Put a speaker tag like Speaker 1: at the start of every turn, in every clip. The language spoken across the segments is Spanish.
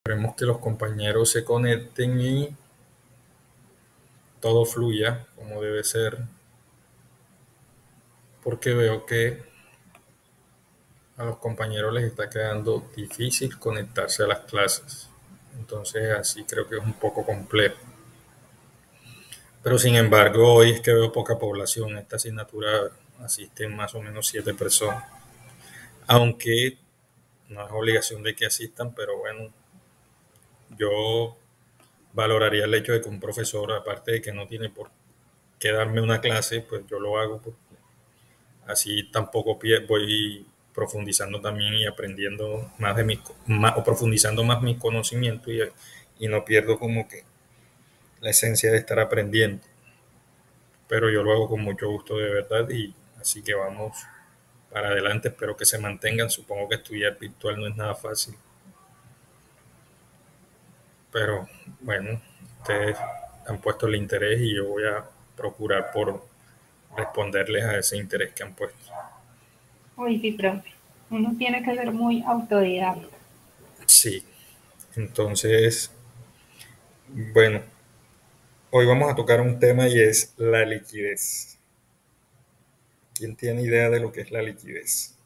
Speaker 1: Esperemos que los compañeros se conecten y todo fluya como debe ser, porque veo que a los compañeros les está quedando difícil conectarse a las clases. Entonces así creo que es un poco complejo. Pero sin embargo, hoy es que veo poca población. Esta asignatura asisten más o menos 7 personas. Aunque no es obligación de que asistan, pero bueno, yo valoraría el hecho de que un profesor, aparte de que no tiene por qué darme una clase, pues yo lo hago. Así tampoco voy profundizando también y aprendiendo más de o profundizando más mi conocimiento y no pierdo como que la esencia de estar aprendiendo. Pero yo lo hago con mucho gusto de verdad y así que vamos para adelante, espero que se mantengan. Supongo que estudiar virtual no es nada fácil, pero bueno, ustedes han puesto el interés y yo voy a procurar por responderles a ese interés que han puesto.
Speaker 2: Uy, sí, profe. Uno tiene que ser muy autodidacta.
Speaker 1: Sí, entonces, bueno, hoy vamos a tocar un tema y es la liquidez. ¿Quién tiene idea de lo que es la liquidez?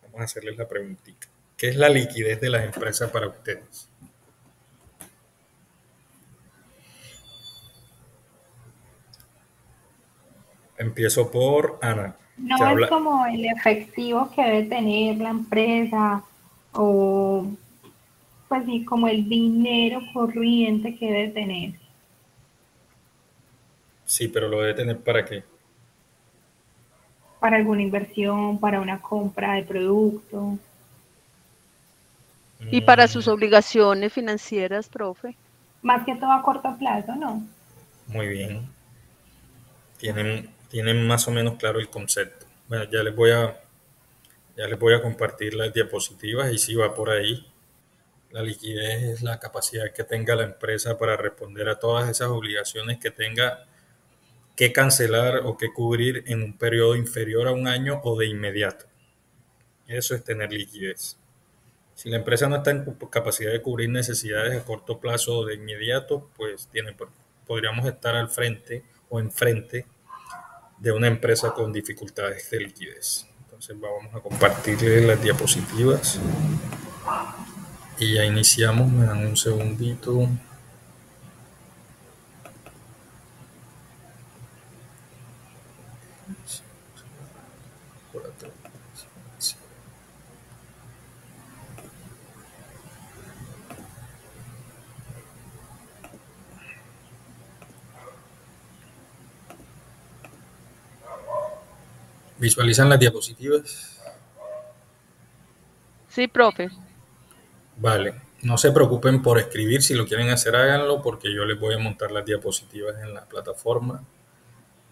Speaker 1: Vamos a hacerles la preguntita. ¿Qué es la liquidez de las empresas para ustedes? Empiezo por Ana, que
Speaker 2: No es
Speaker 1: habla.
Speaker 2: como el efectivo que debe tener la empresa o, pues sí, como el dinero corriente que debe tener
Speaker 1: Sí, pero lo debe tener para qué.
Speaker 2: para alguna inversión, para una compra de producto.
Speaker 3: Y para
Speaker 1: Mm,
Speaker 3: sus obligaciones financieras, profe.
Speaker 2: Más que todo a corto plazo, ¿no?
Speaker 1: muy bien. Tienen más o menos claro el concepto. Bueno, ya les voy a compartir las diapositivas y si va por ahí. La liquidez es la capacidad que tenga la empresa para responder a todas esas obligaciones que tenga que cancelar o que cubrir en un periodo inferior a un año o de inmediato. Eso es tener liquidez. Si la empresa no está en capacidad de cubrir necesidades a corto plazo o de inmediato, pues podríamos estar al frente o enfrente de una empresa con dificultades de liquidez. Entonces vamos a compartirles las diapositivas y ya iniciamos. Me dan un segundito. ¿Visualizan las diapositivas?
Speaker 3: Sí, profe.
Speaker 1: Vale. No se preocupen por escribir, si lo quieren hacer háganlo porque yo les voy a montar las diapositivas en la plataforma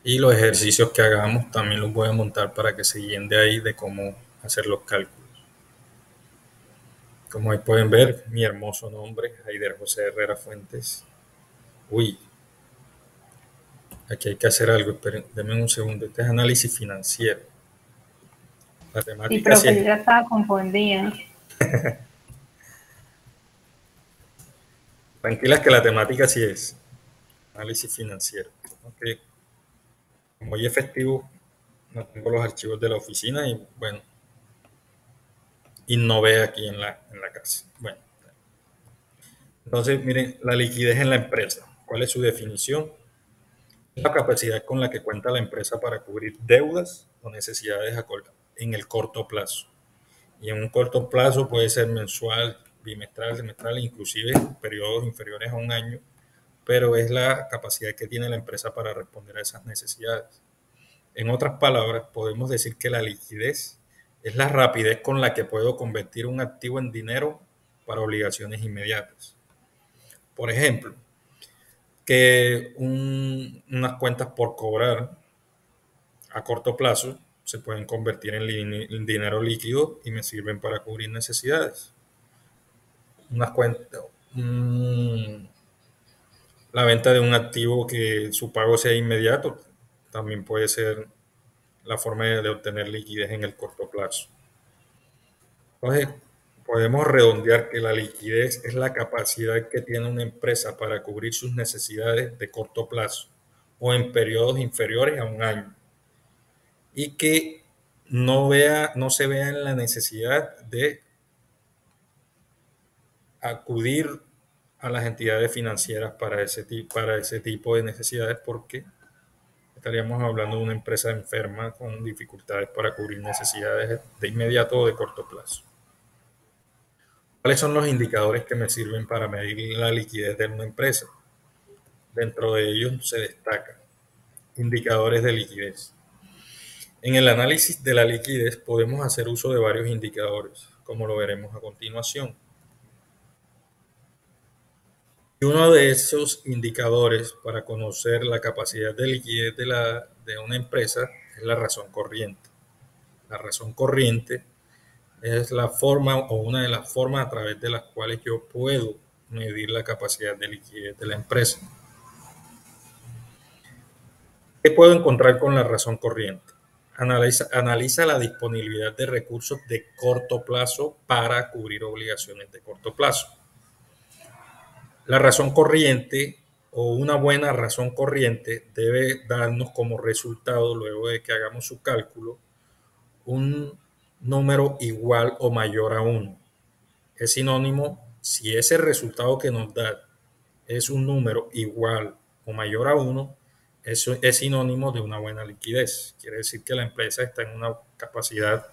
Speaker 1: y los ejercicios que hagamos también los voy a montar para que se guíen de ahí de cómo hacer los cálculos. Como ahí pueden ver, mi hermoso nombre, Haider José Herrera Fuentes. Uy, aquí hay que hacer algo, esperen, denme un segundo. Este es análisis financiero. La
Speaker 2: Sí,
Speaker 1: temática sí
Speaker 2: profe, yo
Speaker 1: es,
Speaker 2: ya estaba confundida.
Speaker 1: tranquilas que la temática sí es análisis financiero. Okay. Como hoy es festivo, no tengo los archivos de la oficina y bueno, innové aquí en la casa. Bueno, entonces miren, la liquidez en la empresa. ¿Cuál es su definición? La capacidad con la que cuenta la empresa para cubrir deudas o necesidades en el corto plazo. Y en un corto plazo puede ser mensual, bimestral, semestral, inclusive periodos inferiores a un año, pero es la capacidad que tiene la empresa para responder a esas necesidades. En otras palabras, podemos decir que la liquidez es la rapidez con la que puedo convertir un activo en dinero para obligaciones inmediatas. Por ejemplo, que unas cuentas por cobrar a corto plazo se pueden convertir en dinero líquido y me sirven para cubrir necesidades. Unas cuentas, la venta de un activo que su pago sea inmediato también puede ser la forma de obtener liquidez en el corto plazo. Entonces, podemos redondear que la liquidez es la capacidad que tiene una empresa para cubrir sus necesidades de corto plazo o en periodos inferiores a un año y que no se vea en la necesidad de acudir a las entidades financieras para ese tipo de necesidades porque estaríamos hablando de una empresa enferma con dificultades para cubrir necesidades de inmediato o de corto plazo. ¿Cuáles son los indicadores que me sirven para medir la liquidez de una empresa? Dentro de ellos se destacan indicadores de liquidez. En el análisis de la liquidez podemos hacer uso de varios indicadores, como lo veremos a continuación. Y uno de esos indicadores para conocer la capacidad de liquidez de una empresa es la razón corriente. La razón corriente es la forma o una de las formas a través de las cuales yo puedo medir la capacidad de liquidez de la empresa. ¿Qué puedo encontrar con la razón corriente? Analiza la disponibilidad de recursos de corto plazo para cubrir obligaciones de corto plazo. La razón corriente o una buena razón corriente debe darnos como resultado, luego de que hagamos su cálculo, un número igual o mayor a 1. Es sinónimo, si ese resultado que nos da es un número igual o mayor a 1, eso es sinónimo de una buena liquidez. Quiere decir que la empresa está en una capacidad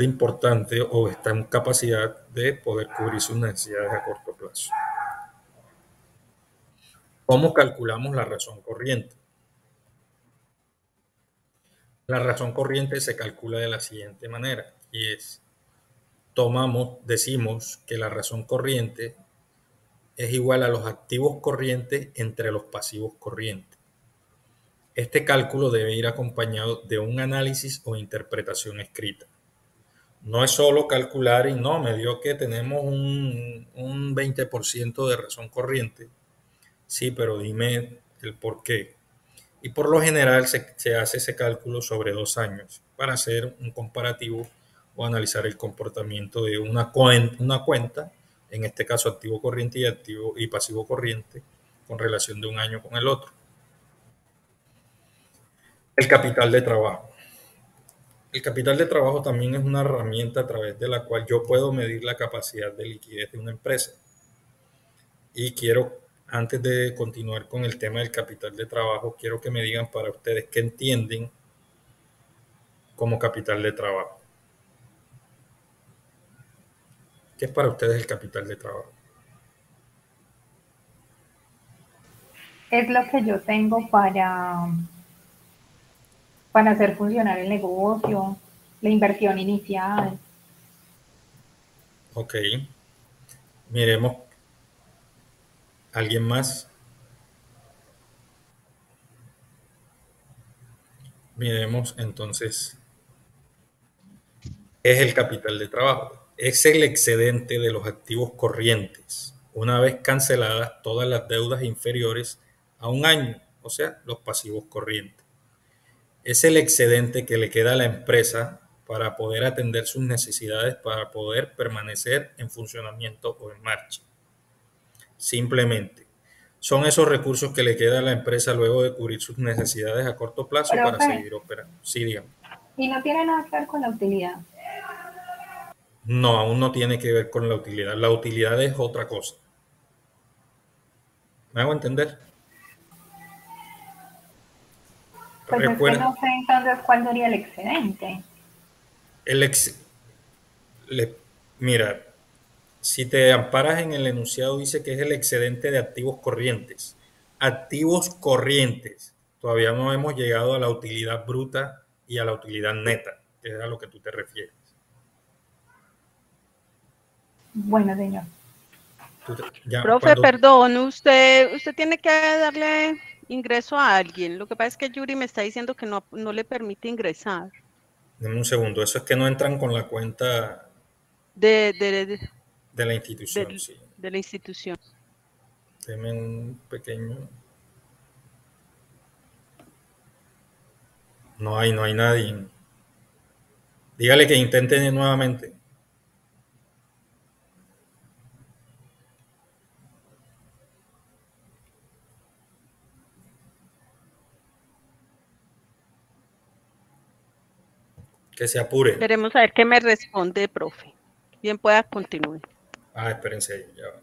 Speaker 1: importante o está en capacidad de poder cubrir sus necesidades a corto plazo. ¿Cómo calculamos la razón corriente? La razón corriente se calcula de la siguiente manera y es, decimos que la razón corriente es igual a los activos corrientes entre los pasivos corrientes. Este cálculo debe ir acompañado de un análisis o interpretación escrita. No es solo calcular y no, me dio que tenemos un 20% de razón corriente. Sí, pero dime el por qué. Y por lo general se hace ese cálculo sobre 2 años para hacer un comparativo o analizar el comportamiento de una cuenta, en este caso activo corriente y activo y pasivo corriente, con relación de un año con el otro. El capital de trabajo. El capital de trabajo también es una herramienta a través de la cual yo puedo medir la capacidad de liquidez de una empresa. Y quiero, antes de continuar con el tema del capital de trabajo, quiero que me digan para ustedes qué entienden como capital de trabajo. ¿Qué es para ustedes el capital de trabajo?
Speaker 2: Es lo que yo tengo para hacer funcionar el negocio, la inversión inicial.
Speaker 1: Ok, miremos, ¿alguien más? Miremos entonces, ¿qué es el capital de trabajo? Es el excedente de los activos corrientes, una vez canceladas todas las deudas inferiores a un año, o sea, los pasivos corrientes. Es el excedente que le queda a la empresa para poder atender sus necesidades, para poder permanecer en funcionamiento o en marcha. Simplemente, son esos recursos que le queda a la empresa luego de cubrir sus necesidades a corto plazo para
Speaker 2: Profe,
Speaker 1: seguir operando. Sí, dígame.
Speaker 2: y no tiene nada que ver con la utilidad.
Speaker 1: No, aún no tiene que ver con la utilidad. La utilidad es otra cosa. ¿Me hago entender?
Speaker 2: Pues es que
Speaker 1: Recuerda,
Speaker 2: no sé entonces cuál sería el excedente.
Speaker 1: el ex, le- mira, si te amparas en el enunciado dice que es el excedente de activos corrientes. Activos corrientes. Todavía no hemos llegado a la utilidad bruta y a la utilidad neta, que es a lo que tú te refieres.
Speaker 2: Bueno, señor.
Speaker 1: Ya,
Speaker 3: Profe, perdón, usted tiene que darle ingreso a alguien. Lo que pasa es que Yuri me está diciendo que no le permite ingresar
Speaker 1: dame un segundo, eso es que no entran con la cuenta
Speaker 3: de, de, de,
Speaker 1: de la institución,
Speaker 3: del-
Speaker 1: sí.
Speaker 3: de la institución.
Speaker 1: Deme un pequeño. No hay nadie. Dígale que intente nuevamente. Que se apure.
Speaker 3: Queremos saber qué me responde, profe. Bien, pueda continuar.
Speaker 1: Ah, espérense ahí, ya va.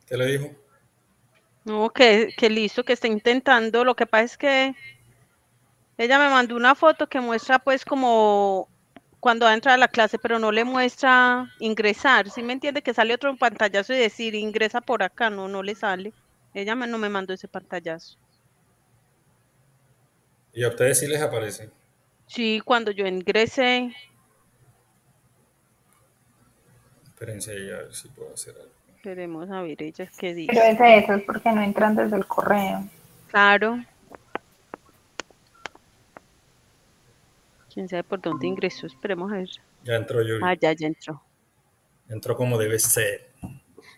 Speaker 1: ¿Qué le dijo?
Speaker 3: No, que listo, que está intentando. Lo que pasa es que ella me mandó una foto que muestra pues como cuando va a entrar a la clase, pero no le muestra ingresar. ¿Sí me entiende? Que sale otro pantallazo y decir ingresa por acá, no le sale. Ella no me mandó ese pantallazo.
Speaker 1: Y a ustedes sí les aparece.
Speaker 3: Sí, cuando yo ingrese,
Speaker 1: Espérense ahí a ver si puedo hacer algo.
Speaker 3: queremos a ver ella qué
Speaker 2: Pero
Speaker 3: dice.
Speaker 2: es de eso, es porque no entran desde el correo.
Speaker 3: Claro. Quién sabe por dónde ingresó. Esperemos a ver.
Speaker 1: Ya entró Yuri.
Speaker 3: Ah, ya entró.
Speaker 1: Entró como debe ser.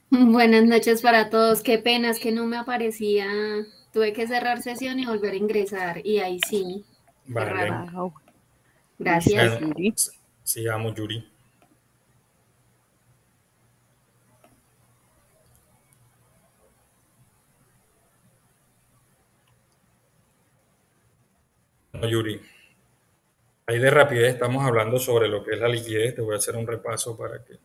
Speaker 4: Buenas noches para todos. Qué pena, es que no me aparecía. Tuve que cerrar sesión y volver a ingresar. Y ahí sí. Qué raro.
Speaker 1: Vale.
Speaker 3: Wow. Listo,
Speaker 4: Gracias.
Speaker 1: Bueno,
Speaker 3: Yuri.
Speaker 1: sigamos, Yuri. Bueno, Yuri, ahí de rapidez estamos hablando sobre lo que es la liquidez. Te voy a hacer un repaso para que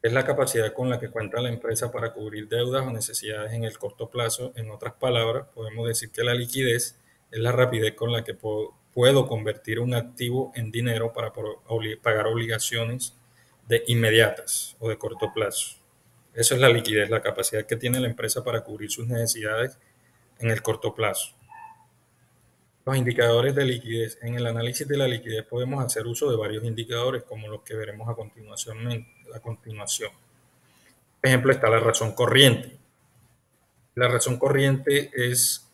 Speaker 1: es la capacidad con la que cuenta la empresa para cubrir deudas o necesidades en el corto plazo. En otras palabras, podemos decir que la liquidez es la rapidez con la que puedo convertir un activo en dinero para pagar obligaciones inmediatas o de corto plazo. Eso es la liquidez, la capacidad que tiene la empresa para cubrir sus necesidades en el corto plazo. Los indicadores de liquidez. En el análisis de la liquidez podemos hacer uso de varios indicadores, como los que veremos a continuación. Por ejemplo, está la razón corriente. La razón corriente es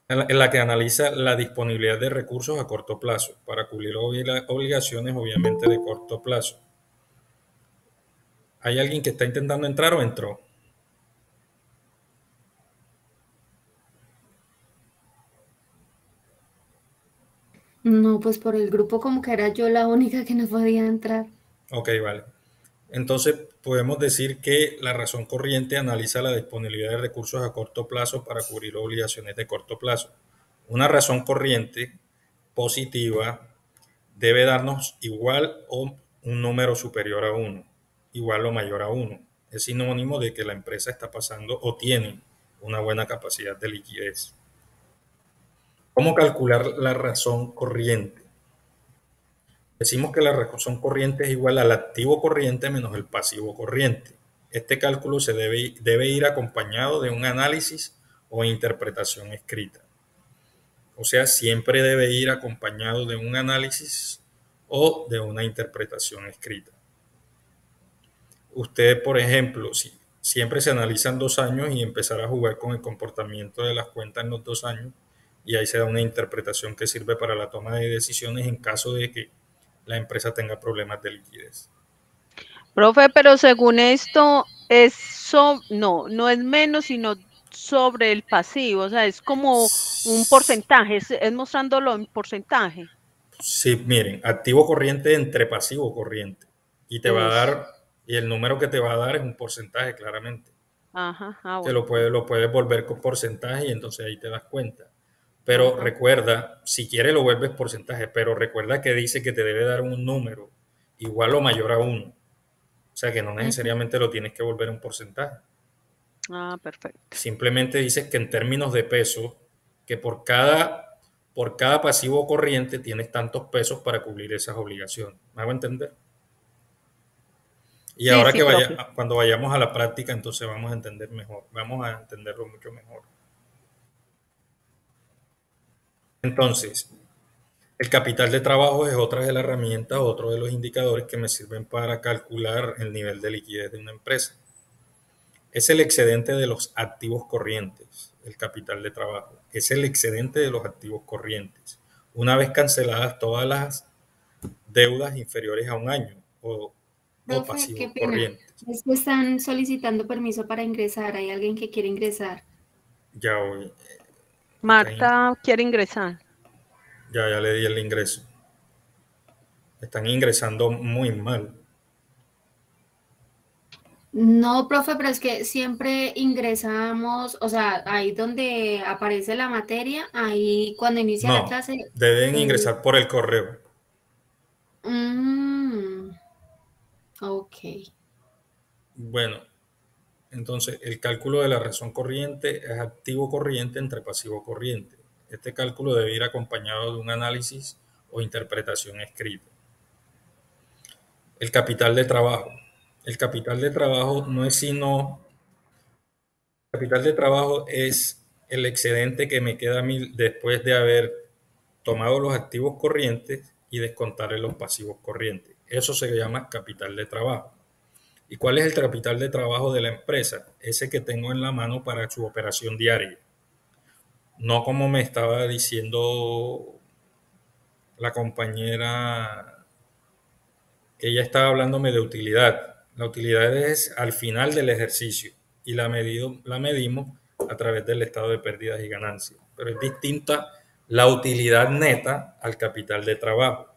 Speaker 1: en la que analiza la disponibilidad de recursos a corto plazo para cubrir obligaciones, obviamente, de corto plazo. ¿Hay alguien que está intentando entrar o entró?
Speaker 4: No, pues por el grupo como que era yo la única que no podía entrar.
Speaker 1: Ok, vale. Entonces, podemos decir que la razón corriente analiza la disponibilidad de recursos a corto plazo para cubrir obligaciones de corto plazo. Una razón corriente positiva debe darnos igual o un número superior a 1, igual o mayor a 1. Es sinónimo de que la empresa está pasando o tiene una buena capacidad de liquidez. ¿Cómo calcular la razón corriente? Decimos que la razón corriente es igual al activo corriente menos el pasivo corriente. Este cálculo debe ir acompañado de un análisis o interpretación escrita. O sea, siempre debe ir acompañado de un análisis o de una interpretación escrita. Usted, por ejemplo, si siempre se analizan 2 años y empezar a jugar con el comportamiento de las cuentas en los 2 años, y ahí se da una interpretación que sirve para la toma de decisiones en caso de que la empresa tenga problemas de liquidez.
Speaker 3: Profe, pero según esto, no es menos, sino sobre el pasivo, o sea, es como un porcentaje, es mostrándolo en porcentaje.
Speaker 1: Sí, miren, activo corriente entre pasivo corriente. Y te va a
Speaker 3: Eso.
Speaker 1: dar, y el número que te va a dar es un porcentaje, claramente.
Speaker 3: Ajá,
Speaker 1: Te
Speaker 3: bueno.
Speaker 1: lo puedes volver con porcentaje y entonces ahí te das cuenta. Pero
Speaker 3: Ajá.
Speaker 1: recuerda, si quieres lo vuelves porcentaje, pero recuerda que dice que te debe dar un número igual o mayor a 1. O sea que no necesariamente lo tienes que volver un porcentaje.
Speaker 3: Ah, perfecto.
Speaker 1: Simplemente dices que en términos de peso, que por cada por cada pasivo corriente tienes tantos pesos para cubrir esas obligaciones. ¿Me hago entender? Y
Speaker 3: Sí,
Speaker 1: ahora
Speaker 3: sí, profe.
Speaker 1: cuando vayamos a la práctica, entonces vamos a entender mejor, vamos a entenderlo mucho mejor. Entonces, el capital de trabajo es otra de las herramientas, otro de los indicadores que me sirven para calcular el nivel de liquidez de una empresa. Es el excedente de los activos corrientes, el capital de trabajo. Es el excedente de los activos corrientes. Una vez canceladas todas las deudas inferiores a un año o
Speaker 4: Profe, qué
Speaker 1: pasivos
Speaker 4: pena.
Speaker 1: corrientes.
Speaker 4: Es que están solicitando permiso para ingresar. Hay alguien que quiere ingresar.
Speaker 1: Ya hoy,
Speaker 3: Marta quiere ingresar.
Speaker 1: ya le di el ingreso. Están ingresando muy mal.
Speaker 4: No, profe, pero es que siempre ingresamos, o sea, ahí donde aparece la materia, ahí cuando inicia la
Speaker 1: No,
Speaker 4: clase.
Speaker 1: deben
Speaker 4: eh,
Speaker 1: ingresar por el correo.
Speaker 4: mm, ok.
Speaker 1: Bueno, entonces el cálculo de la razón corriente es activo corriente entre pasivo corriente. Este cálculo debe ir acompañado de un análisis o interpretación escrita. El capital de trabajo. El capital de trabajo no es sino, el capital de trabajo es el excedente que me queda a mí después de haber tomado los activos corrientes y descontarle los pasivos corrientes. Eso se llama capital de trabajo. ¿Y cuál es el capital de trabajo de la empresa? Ese que tengo en la mano para su operación diaria. No como me estaba diciendo la compañera, que ella estaba hablándome de utilidad. La utilidad es al final del ejercicio y la medimos a través del estado de pérdidas y ganancias. Pero es distinta la utilidad neta al capital de trabajo.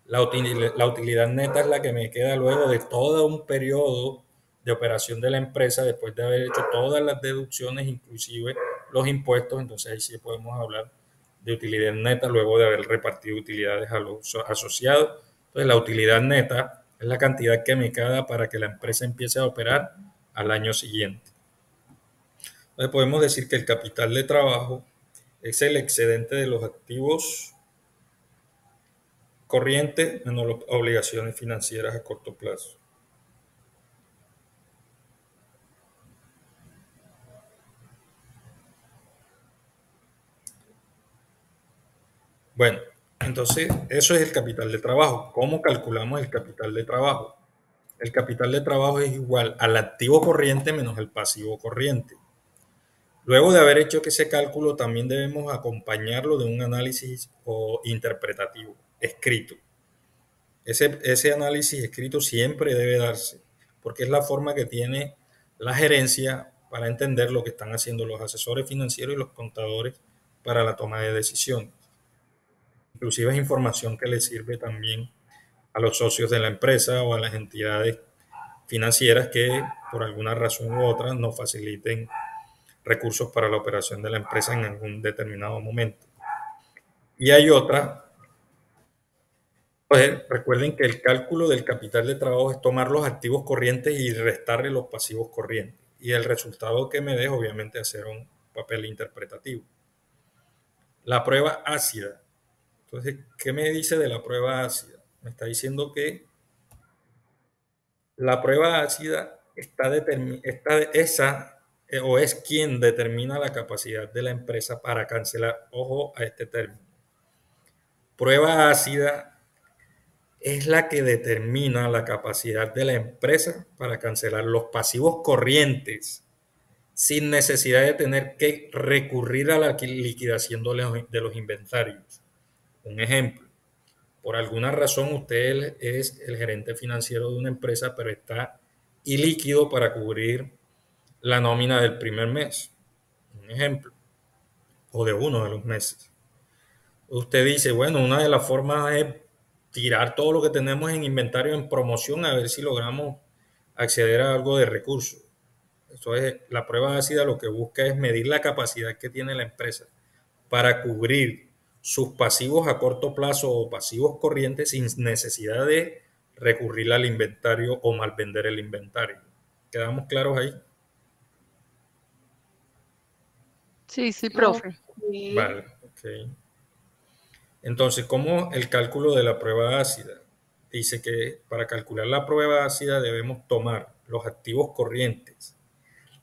Speaker 1: La utilidad neta es la que me queda luego de todo un periodo de operación de la empresa, después de haber hecho todas las deducciones, inclusive los impuestos. Entonces ahí sí podemos hablar de utilidad neta luego de haber repartido utilidades a los asociados. Entonces la utilidad neta es la cantidad que me queda para que la empresa empiece a operar al año siguiente. Entonces podemos decir que el capital de trabajo es el excedente de los activos corriente menos las obligaciones financieras a corto plazo. Bueno, entonces eso es el capital de trabajo. ¿Cómo calculamos el capital de trabajo? El capital de trabajo es igual al activo corriente menos el pasivo corriente. Luego de haber hecho ese cálculo, también debemos acompañarlo de un análisis o interpretativo, escrito. Ese análisis escrito siempre debe darse, porque es la forma que tiene la gerencia para entender lo que están haciendo los asesores financieros y los contadores para la toma de decisiones. Inclusive es información que le sirve también a los socios de la empresa o a las entidades financieras que por alguna razón u otra nos faciliten recursos para la operación de la empresa en algún determinado momento. Y hay otra. Pues recuerden que el cálculo del capital de trabajo es tomar los activos corrientes y restarle los pasivos corrientes. Y el resultado que me deja, obviamente, hacer un papel interpretativo. La prueba ácida. Entonces, ¿qué me dice de la prueba ácida? Me está diciendo que la prueba ácida es quien determina la capacidad de la empresa para cancelar. Ojo a este término. Prueba ácida es la que determina la capacidad de la empresa para cancelar los pasivos corrientes sin necesidad de tener que recurrir a la liquidación de los inventarios. Un ejemplo, por alguna razón usted es el gerente financiero de una empresa, pero está ilíquido para cubrir la nómina del primer mes. Un ejemplo, o de uno de los meses. Usted dice, bueno, una de las formas es tirar todo lo que tenemos en inventario en promoción a ver si logramos acceder a algo de recursos. Eso es, la prueba ácida lo que busca es medir la capacidad que tiene la empresa para cubrir sus pasivos a corto plazo o pasivos corrientes sin necesidad de recurrir al inventario o mal vender el inventario. ¿Quedamos claros ahí?
Speaker 3: Sí, sí, profe.
Speaker 4: Ok.
Speaker 1: Vale, ok. Entonces, ¿cómo el cálculo de la prueba ácida? Dice que para calcular la prueba ácida debemos tomar los activos corrientes,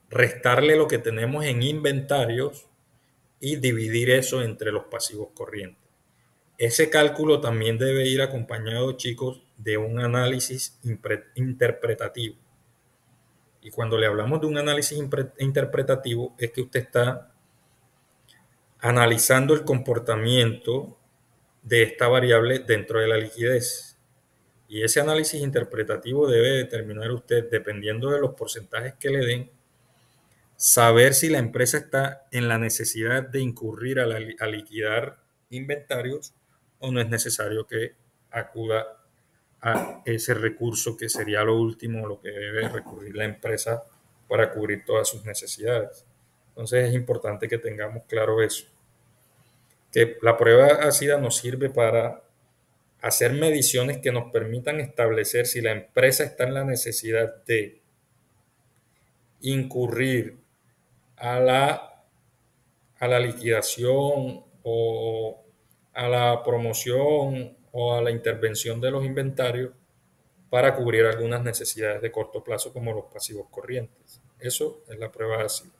Speaker 1: restarle lo que tenemos en inventarios y dividir eso entre los pasivos corrientes. Ese cálculo también debe ir acompañado, chicos, de un análisis interpretativo. Y cuando le hablamos de un análisis interpretativo es que usted está analizando el comportamiento de esta variable dentro de la liquidez. Y ese análisis interpretativo debe determinar usted, dependiendo de los porcentajes que le den, saber si la empresa está en la necesidad de incurrir a liquidar inventarios o no es necesario que acuda a ese recurso que sería lo último, lo que debe recurrir la empresa para cubrir todas sus necesidades. Entonces es importante que tengamos claro eso, que la prueba ácida nos sirve para hacer mediciones que nos permitan establecer si la empresa está en la necesidad de incurrir a la liquidación o a la promoción o a la intervención de los inventarios para cubrir algunas necesidades de corto plazo como los pasivos corrientes. Eso es la prueba ácida.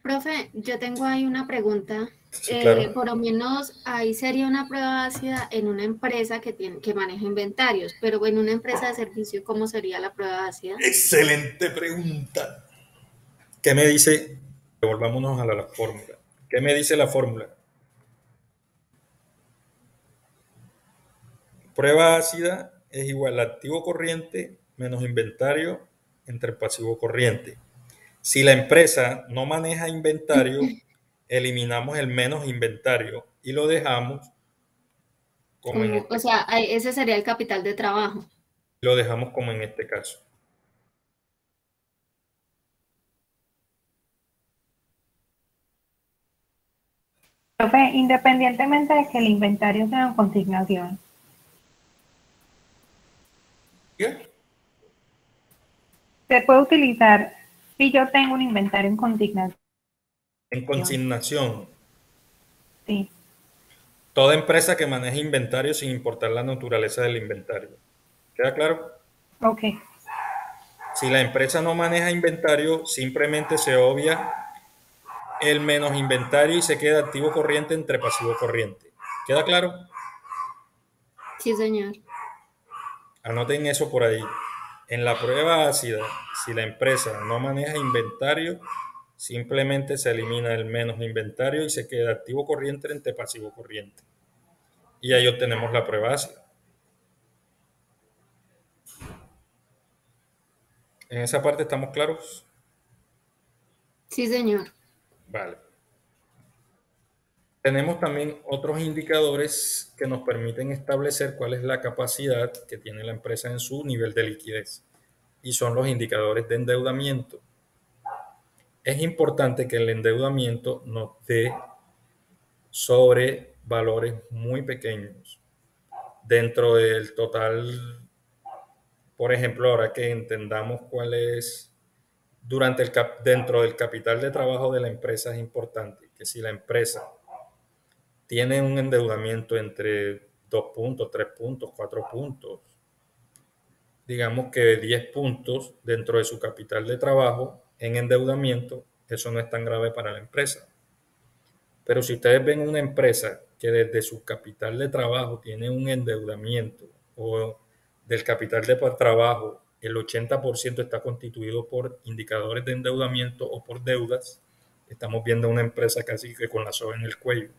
Speaker 4: Profe, yo tengo ahí una pregunta.
Speaker 1: Sí, claro.
Speaker 4: Por lo menos ahí sería una prueba ácida en una empresa que maneja inventarios, pero en una empresa de servicio, ¿cómo sería la prueba ácida?
Speaker 1: Excelente pregunta. ¿Qué me dice? Volvámonos a la fórmula. ¿Qué me dice la fórmula? Prueba ácida es igual a activo corriente menos inventario entre pasivo corriente. Si la empresa no maneja inventario, eliminamos el menos inventario y lo dejamos como en este,
Speaker 4: O sea, ese sería el capital de trabajo.
Speaker 1: lo dejamos como en este caso.
Speaker 2: Profe, independientemente de que el inventario sea en consignación,
Speaker 1: ¿Qué?
Speaker 2: se puede utilizar si yo tengo un inventario en consignación.
Speaker 1: En consignación.
Speaker 2: Sí.
Speaker 1: Toda empresa que maneje inventario sin importar la naturaleza del inventario. ¿Queda claro?
Speaker 2: Ok.
Speaker 1: Si la empresa no maneja inventario, simplemente se obvia el menos inventario y se queda activo corriente entre pasivo corriente. ¿Queda claro?
Speaker 4: Sí, señor.
Speaker 1: Anoten eso por ahí. En la prueba ácida, si la empresa no maneja inventario, simplemente se elimina el menos inventario y se queda activo corriente entre pasivo corriente. Y ahí obtenemos la prueba ácida. ¿En esa parte estamos claros?
Speaker 4: Sí, señor.
Speaker 1: Vale. Tenemos también otros indicadores que nos permiten establecer cuál es la capacidad que tiene la empresa en su nivel de liquidez. Y son los indicadores de endeudamiento. Es importante que el endeudamiento nos dé sobre valores muy pequeños. Dentro del total, por ejemplo, ahora que entendamos cuál es, dentro del capital de trabajo de la empresa es importante que si la empresa tiene un endeudamiento entre 2 puntos, 3 puntos, 4 puntos, digamos que 10 puntos dentro de su capital de trabajo en endeudamiento, eso no es tan grave para la empresa. Pero si ustedes ven una empresa que desde su capital de trabajo tiene un endeudamiento o del capital de trabajo el 80% está constituido por indicadores de endeudamiento o por deudas, estamos viendo una empresa casi que con la soga en el cuello,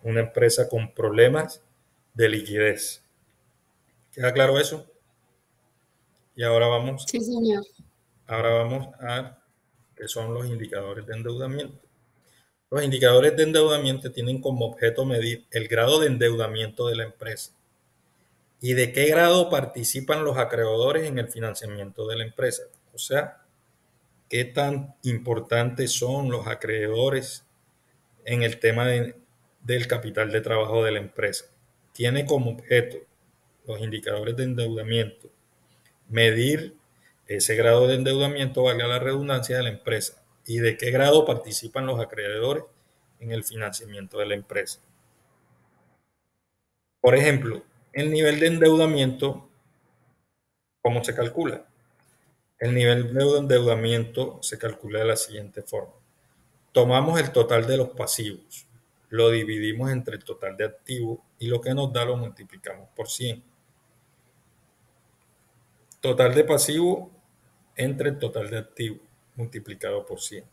Speaker 1: una empresa con problemas de liquidez. ¿Queda claro eso? Y ahora vamos,
Speaker 4: Sí, señor.
Speaker 1: a qué son los indicadores de endeudamiento. Los indicadores de endeudamiento tienen como objeto medir el grado de endeudamiento de la empresa y de qué grado participan los acreedores en el financiamiento de la empresa. O sea, qué tan importantes son los acreedores en el tema del capital de trabajo de la empresa. Tiene como objeto los indicadores de endeudamiento medir ese grado de endeudamiento, valga la redundancia, de la empresa y de qué grado participan los acreedores en el financiamiento de la empresa. Por ejemplo, el nivel de endeudamiento, ¿cómo se calcula? El nivel de endeudamiento se calcula de la siguiente forma. Tomamos el total de los pasivos, lo dividimos entre el total de activos y lo que nos da lo multiplicamos por 100. Total de pasivos entre el total de activos multiplicado por 100.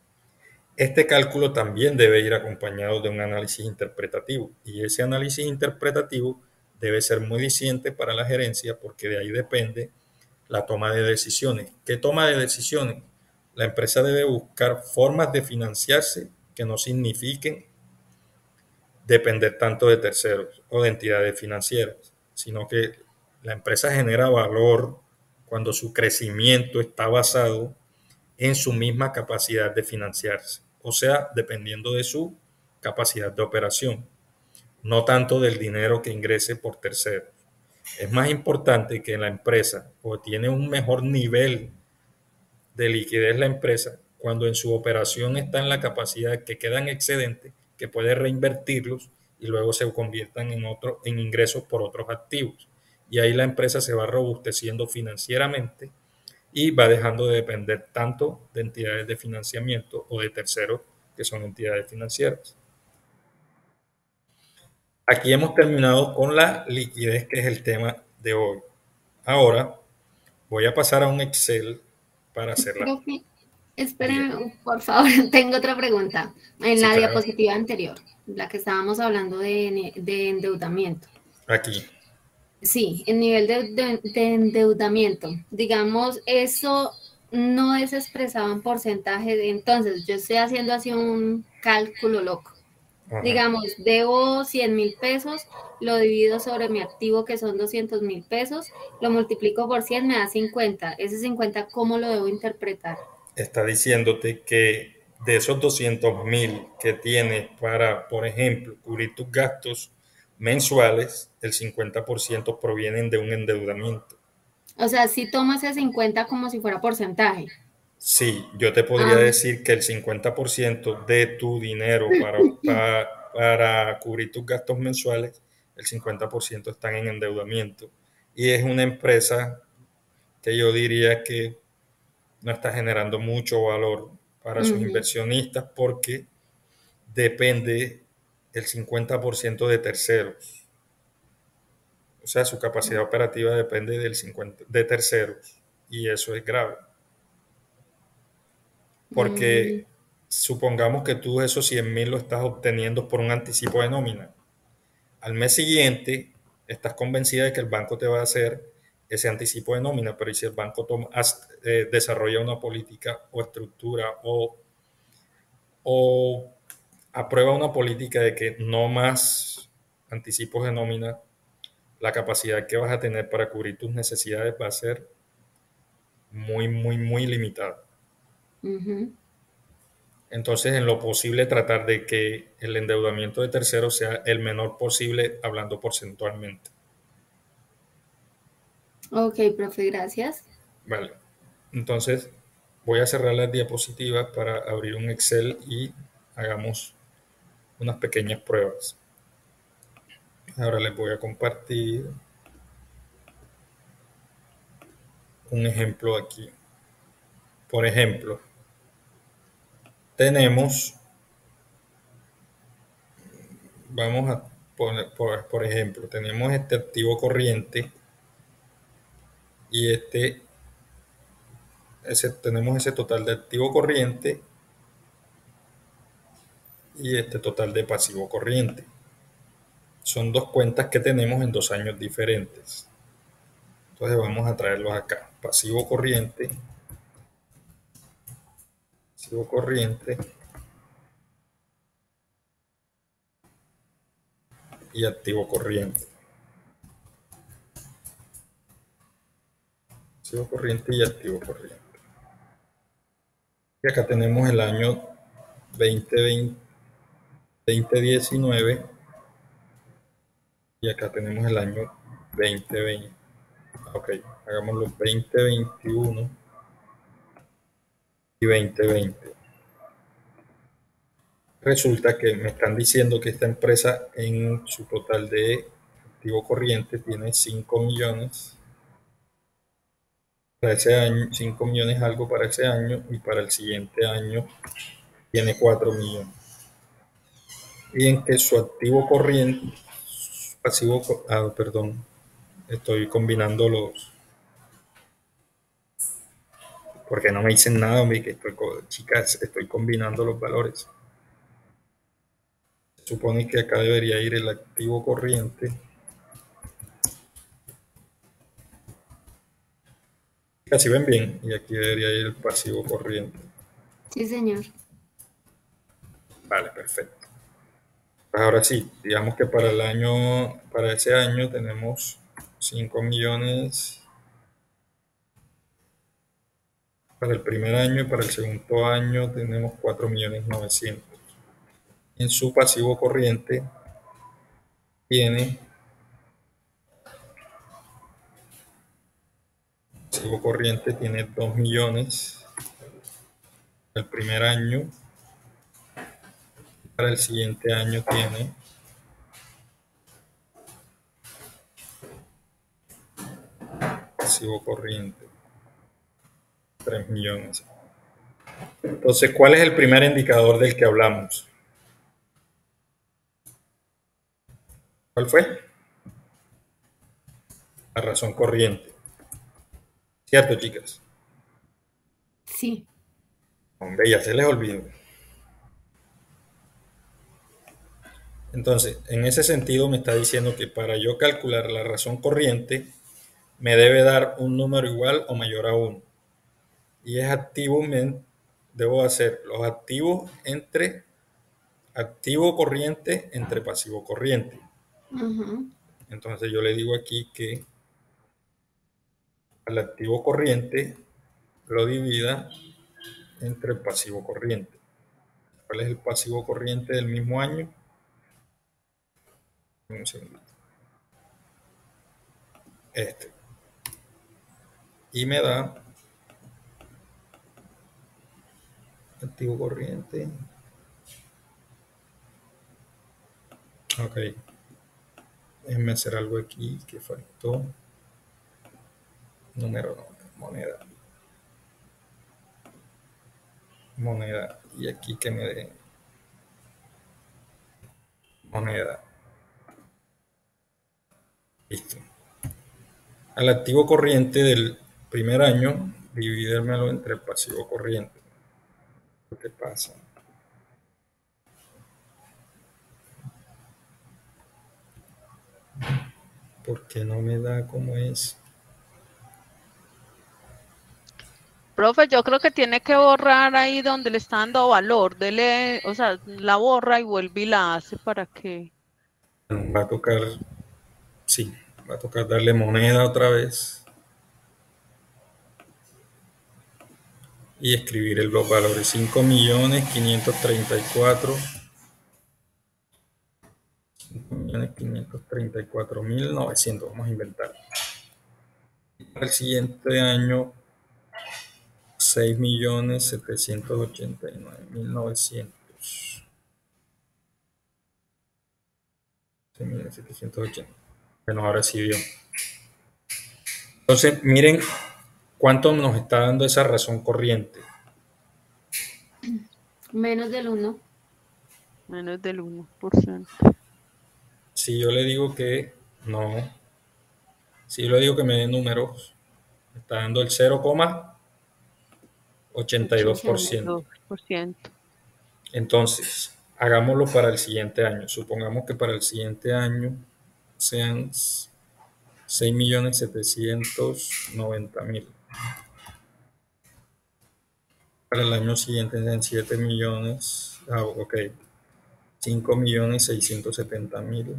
Speaker 1: Este cálculo también debe ir acompañado de un análisis interpretativo y ese análisis interpretativo debe ser muy eficiente para la gerencia porque de ahí depende la toma de decisiones. ¿Qué toma de decisiones? La empresa debe buscar formas de financiarse que no signifiquen depender tanto de terceros o de entidades financieras, sino que la empresa genera valor cuando su crecimiento está basado en su misma capacidad de financiarse, o sea, dependiendo de su capacidad de operación, no tanto del dinero que ingrese por terceros. Es más importante que la empresa o tiene un mejor nivel de liquidez la empresa cuando en su operación está en la capacidad que quedan excedentes, que puede reinvertirlos y luego se conviertan en ingresos por otros activos. Y ahí la empresa se va robusteciendo financieramente y va dejando de depender tanto de entidades de financiamiento o de terceros que son entidades financieras. Aquí hemos terminado con la liquidez, que es el tema de hoy. Ahora voy a pasar a un Excel para hacerla.
Speaker 4: Profe, espéreme, por favor, tengo otra pregunta. En
Speaker 1: Sí,
Speaker 4: la
Speaker 1: claro.
Speaker 4: diapositiva anterior, la que estábamos hablando de endeudamiento.
Speaker 1: Aquí.
Speaker 4: Sí, el nivel de endeudamiento. Digamos, eso no es expresado en porcentaje. Entonces, yo estoy haciendo así un cálculo loco.
Speaker 1: Ajá.
Speaker 4: Digamos, debo 100.000 pesos, lo divido sobre mi activo que son 200.000 pesos, lo multiplico por 100, me da 50. Ese 50, ¿cómo lo debo interpretar?
Speaker 1: Está diciéndote que de esos 200.000 que tienes para, por ejemplo, cubrir tus gastos mensuales, el 50% provienen de un endeudamiento.
Speaker 4: O sea, si tomo ese 50 como si fuera porcentaje.
Speaker 1: Sí, yo te podría decir que el 50% de tu dinero para cubrir tus gastos mensuales, el 50% están en endeudamiento. Y es una empresa que yo diría que no está generando mucho valor para sus inversionistas porque depende el 50% de terceros. O sea, su capacidad operativa depende del 50% de terceros y eso es grave. Porque supongamos que tú esos 100.000 lo estás obteniendo por un anticipo de nómina. Al mes siguiente estás convencida de que el banco te va a hacer ese anticipo de nómina, pero ¿y si el banco desarrolla una política o estructura o aprueba una política de que no más anticipos de nómina, la capacidad que vas a tener para cubrir tus necesidades va a ser muy, muy, muy limitada? Entonces, en lo posible, tratar de que el endeudamiento de terceros sea el menor posible, hablando porcentualmente.
Speaker 4: Ok, profe, gracias.
Speaker 1: Vale. Entonces, voy a cerrar las diapositivas para abrir un Excel y hagamos unas pequeñas pruebas. Ahora les voy a compartir un ejemplo aquí. Por ejemplo, vamos a poner, por ejemplo, tenemos este activo corriente y tenemos ese total de activo corriente y este total de pasivo corriente. Son dos cuentas que tenemos en 2 años diferentes. Entonces vamos a traerlos acá. Pasivo corriente y activo corriente. Pasivo corriente y activo corriente. Y acá tenemos el año 2019 y acá tenemos el año 2020. Ok, hagámoslo 2021 y 2020. Resulta que me están diciendo que esta empresa en su total de activo corriente tiene 5 millones para ese año, 5 millones algo para ese año, y para el siguiente año tiene 4 millones. Y en que su activo corriente, pasivo, perdón, estoy combinando los, porque no me dicen nada, hombre, que chicas, estoy combinando los valores. Se supone que acá debería ir el activo corriente. Casi ven bien, y aquí debería ir el pasivo corriente.
Speaker 4: Sí, señor.
Speaker 1: Vale, perfecto. Pues ahora sí, digamos que para ese año tenemos 5 millones para el primer año, y para el segundo año tenemos 4 millones 900. En su pasivo corriente tiene pasivo corriente tiene 2 millones el primer año, para el siguiente año tiene pasivo corriente 3 millones. Entonces, ¿cuál es el primer indicador del que hablamos? ¿Cuál fue? La razón corriente. ¿Cierto, chicas?
Speaker 4: Sí.
Speaker 1: Hombre, ya se les olvidó. Entonces, en ese sentido me está diciendo que para yo calcular la razón corriente me debe dar un número igual o mayor a 1. Y es activo, debo hacer los activos entre activo corriente entre pasivo corriente. Entonces yo le digo aquí que al activo corriente lo divida entre el pasivo corriente. ¿Cuál es el pasivo corriente del mismo año? Un segundo. Este. Y me da activo corriente. Ok. Déjenme hacer algo aquí que faltó. Número, moneda. Moneda. Y aquí que me dé moneda. Listo. Al activo corriente del primer año, dividírmelo entre el pasivo corriente. ¿Qué pasa? Porque no me da como es.
Speaker 3: Profe, yo creo que tiene que borrar ahí donde le está dando valor. Dele, o sea, la borra y vuelve y la hace para que.
Speaker 1: Va a tocar, sí, va a tocar darle moneda otra vez. Y escribir los valores. 5.534.900. Vamos a inventar. Para el siguiente año, 6.789.900. 6.780. Bueno, ahora sí dio. Entonces, miren cuánto nos está dando esa razón corriente.
Speaker 4: Menos del 1.
Speaker 3: Menos del 1%.
Speaker 1: Si yo le digo que no, si yo le digo que me dé números, me está dando el 0,82%. Entonces, hagámoslo para el siguiente año. Supongamos que para el siguiente año sean 6.790.000. Para el año siguiente sean 7 millones. Ok. 5.670.000.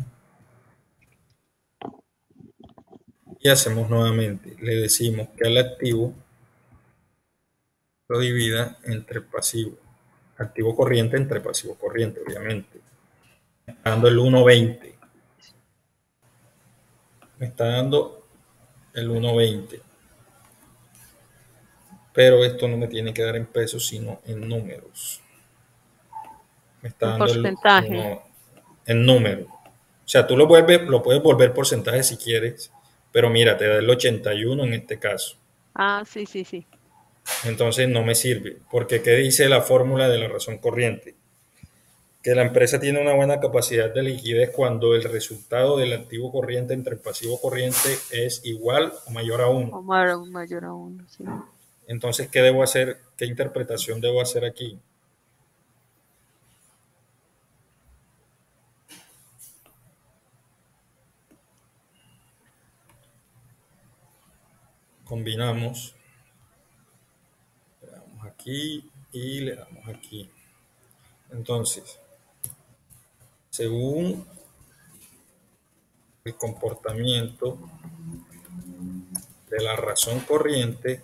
Speaker 1: Y hacemos nuevamente. Le decimos que al activo lo divida entre pasivo. Activo corriente entre pasivo corriente, obviamente. Me está dando el 1.20. Me está dando el 1.20. Pero esto no me tiene que dar en pesos, sino en números. Me está
Speaker 3: Un
Speaker 1: dando
Speaker 3: porcentaje.
Speaker 1: en número. O sea, tú lo puedes volver porcentaje si quieres, pero mira, te da el 81 en este caso.
Speaker 3: Ah, sí, sí, sí.
Speaker 1: Entonces no me sirve, porque ¿qué dice la fórmula de la razón corriente? Que la empresa tiene una buena capacidad de liquidez cuando el resultado del activo corriente entre el pasivo corriente es igual o mayor a
Speaker 3: O
Speaker 1: 1.
Speaker 3: mayor a uno, sí.
Speaker 1: Entonces, ¿qué debo hacer? ¿Qué interpretación debo hacer aquí? Combinamos, le damos aquí y le damos aquí. Entonces, según el comportamiento de la razón corriente,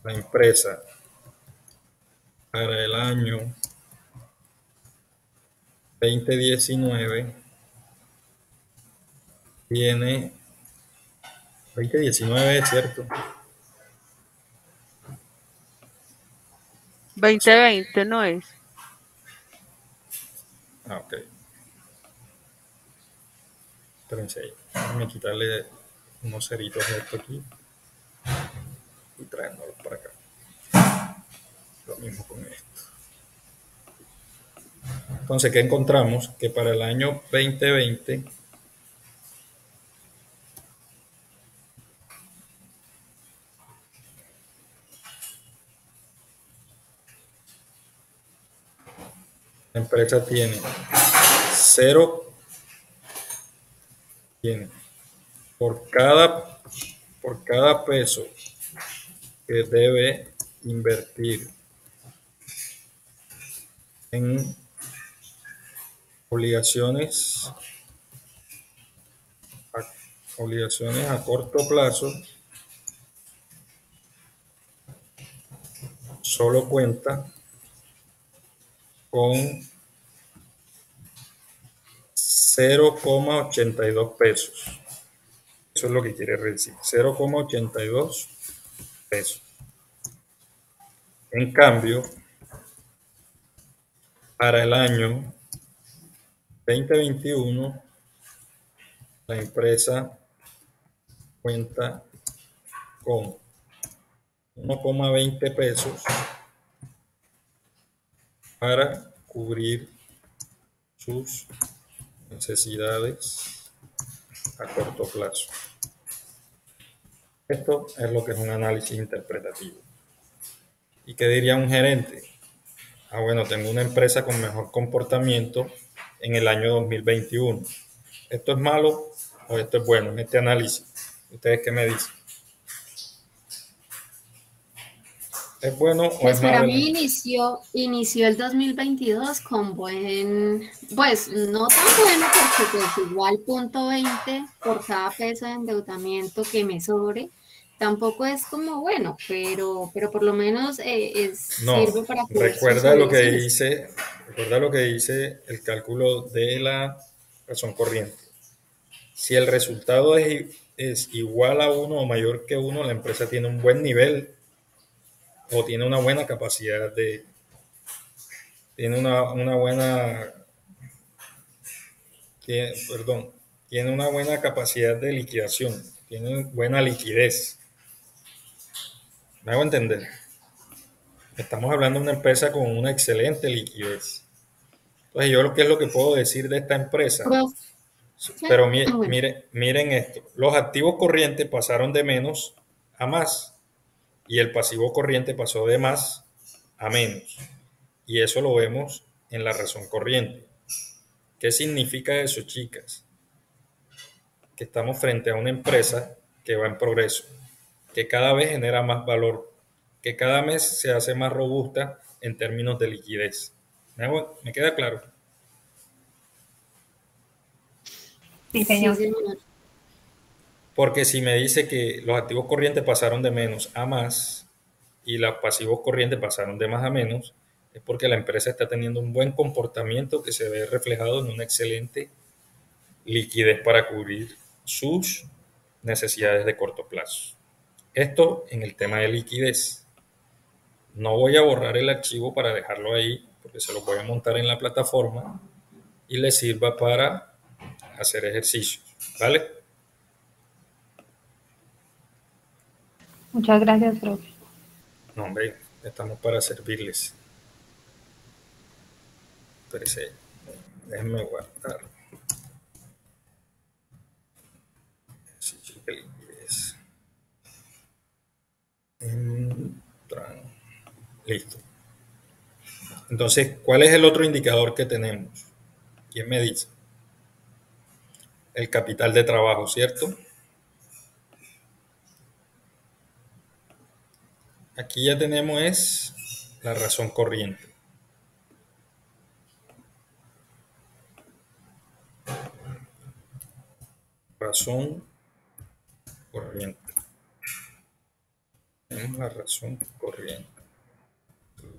Speaker 1: la empresa para el año 2019 tiene 2019, es cierto.
Speaker 3: 2020 no es.
Speaker 1: Ah, ok. Espérense ahí. Déjame quitarle unos ceritos de esto aquí y traérnoslos para acá. Lo mismo con esto. Entonces, ¿qué encontramos? Que para el año 2020 la empresa tiene cero, tiene por cada peso que debe invertir en obligaciones a corto plazo, solo cuenta con 0,82 pesos. Eso es lo que quiere decir, 0,82 pesos. En cambio, para el año 2021, la empresa cuenta con 1,20 pesos para cubrir sus necesidades a corto plazo. Esto es lo que es un análisis interpretativo. ¿Y qué diría un gerente? Ah, bueno, tengo una empresa con mejor comportamiento en el año 2021. ¿Esto es malo o esto es bueno en este análisis? ¿Ustedes qué me dicen? ¿Es bueno o
Speaker 4: Pues
Speaker 1: es
Speaker 4: para
Speaker 1: malo?
Speaker 4: mí inició el 2022 con pues no tan bueno porque pues igual 0,20 por cada peso de endeudamiento que me sobre, tampoco es como bueno, pero por lo menos
Speaker 1: No,
Speaker 4: sirve para cubrir sus obligaciones.
Speaker 1: recuerda lo que dice el cálculo de la razón corriente. Si el resultado es igual a 1 o mayor que 1, la empresa tiene un buen nivel o tiene una buena capacidad tiene una buena, tiene una buena capacidad de liquidación, tiene buena liquidez. ¿Me hago entender? Estamos hablando de una empresa con una excelente liquidez. Entonces, yo ¿qué es lo que puedo decir de esta empresa?
Speaker 4: Profe,
Speaker 1: Pero
Speaker 4: bueno,
Speaker 1: miren esto, los activos corrientes pasaron de menos a más y el pasivo corriente pasó de más a menos. Y eso lo vemos en la razón corriente. ¿Qué significa eso, chicas? Que estamos frente a una empresa que va en progreso, que cada vez genera más valor, que cada mes se hace más robusta en términos de liquidez. ¿Me queda claro?
Speaker 2: Sí,
Speaker 4: sí,
Speaker 2: señor.
Speaker 4: señor.
Speaker 1: Porque si me dice que los activos corrientes pasaron de menos a más y los pasivos corrientes pasaron de más a menos, es porque la empresa está teniendo un buen comportamiento que se ve reflejado en una excelente liquidez para cubrir sus necesidades de corto plazo. Esto en el tema de liquidez. No voy a borrar el archivo para dejarlo ahí, porque se lo voy a montar en la plataforma y le sirva para hacer ejercicios, ¿vale?
Speaker 2: Muchas gracias, profe.
Speaker 1: No, hombre, estamos para servirles. Espérese, déjenme guardar. Ejercicio de liquidez. Listo. Entonces, ¿cuál es el otro indicador que tenemos? ¿Quién me dice? El capital de trabajo, ¿cierto? Aquí ya tenemos es la razón corriente. Razón corriente. Tenemos la razón corriente.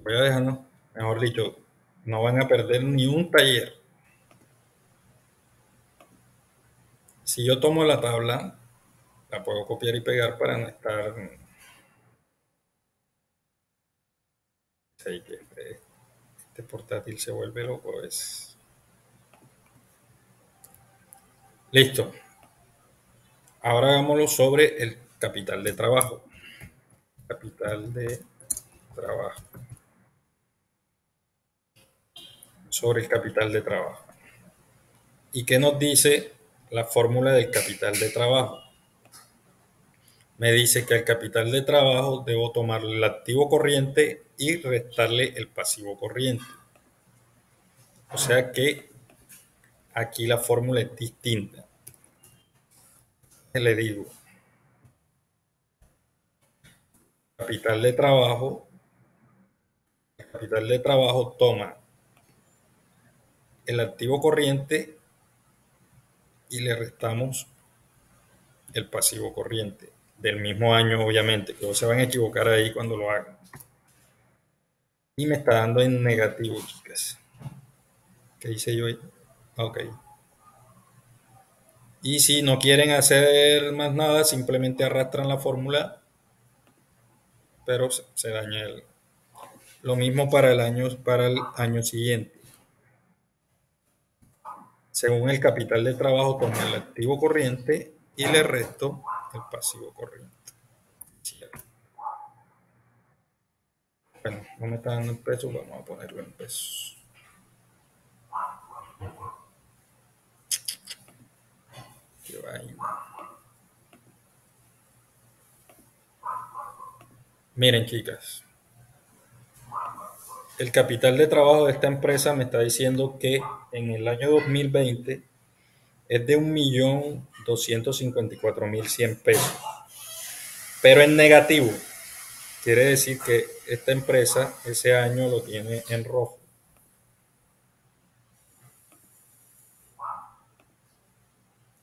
Speaker 1: Voy a dejarnos, mejor dicho, no van a perder ni un taller. Si yo tomo la tabla, la puedo copiar y pegar para no estar... Este portátil se vuelve loco. Listo. Ahora hagámoslo sobre el capital de trabajo. Capital de trabajo. Sobre el capital de trabajo. ¿Y qué nos dice la fórmula del capital de trabajo? Me dice que al capital de trabajo debo tomar el activo corriente y restarle el pasivo corriente. O sea que aquí la fórmula es distinta. Le digo, capital de trabajo, el capital de trabajo toma el activo corriente y le restamos el pasivo corriente del mismo año, obviamente, que no se van a equivocar ahí cuando lo hagan. Y me está dando en negativo, chicas. ¿Qué hice yo ahí? Ok. Y si no quieren hacer más nada, simplemente arrastran la fórmula, pero se daña el... Lo mismo para el año siguiente. Según el capital de trabajo, tomo el activo corriente y le resto el pasivo corriente. Bueno, no me está dando en pesos, vamos a ponerlo en pesos. Qué vaina. Miren, chicas. El capital de trabajo de esta empresa me está diciendo que en el año 2020 es de 1.254.100 pesos. Pero en negativo. Quiere decir que esta empresa ese año lo tiene en rojo.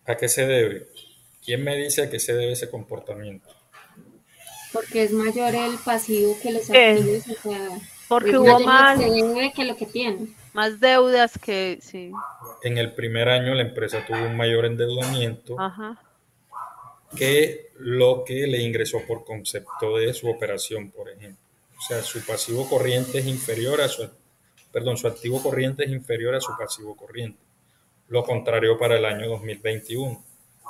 Speaker 1: ¿A qué se debe? ¿Quién me dice a qué se debe ese comportamiento?
Speaker 4: Porque es mayor el pasivo que los activos, o sea,
Speaker 3: porque
Speaker 4: es
Speaker 3: hubo
Speaker 4: mayor
Speaker 3: más,
Speaker 4: lo que debe que lo que tiene.
Speaker 3: más deudas que, sí.
Speaker 1: En el primer año la empresa tuvo un mayor endeudamiento
Speaker 3: Ajá.
Speaker 1: que lo que le ingresó por concepto de su operación, por ejemplo. O sea, su pasivo corriente es inferior a su activo corriente es inferior a su pasivo corriente. Lo contrario para el año 2021.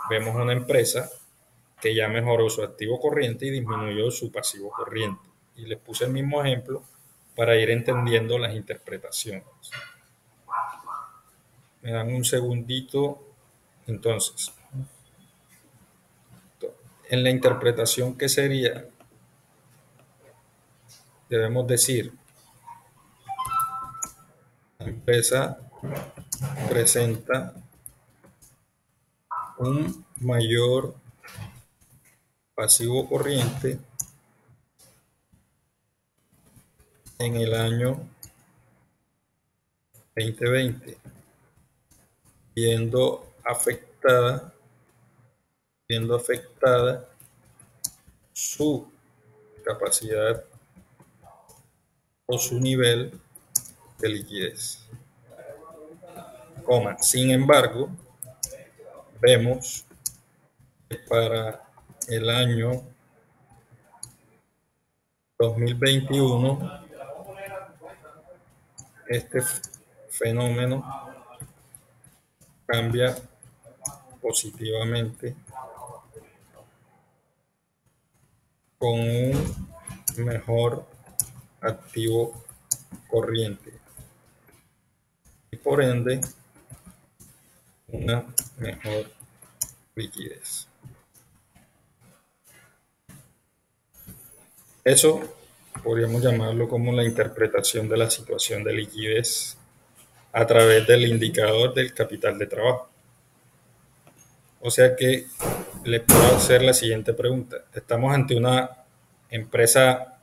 Speaker 1: Vemos una empresa que ya mejoró su activo corriente y disminuyó su pasivo corriente. Y les puse el mismo ejemplo para ir entendiendo las interpretaciones. Me dan un segundito. Entonces, en la interpretación, ¿qué sería? Debemos decir, la empresa presenta un mayor pasivo corriente en el año 2020, viendo afectada su capacidad o su nivel de liquidez. Sin embargo, vemos que para el año 2021 este fenómeno cambia positivamente con un mejor activo corriente y por ende una mejor liquidez. Eso podríamos llamarlo como la interpretación de la situación de liquidez a través del indicador del capital de trabajo. O sea que le puedo hacer la siguiente pregunta. ¿Estamos ante una empresa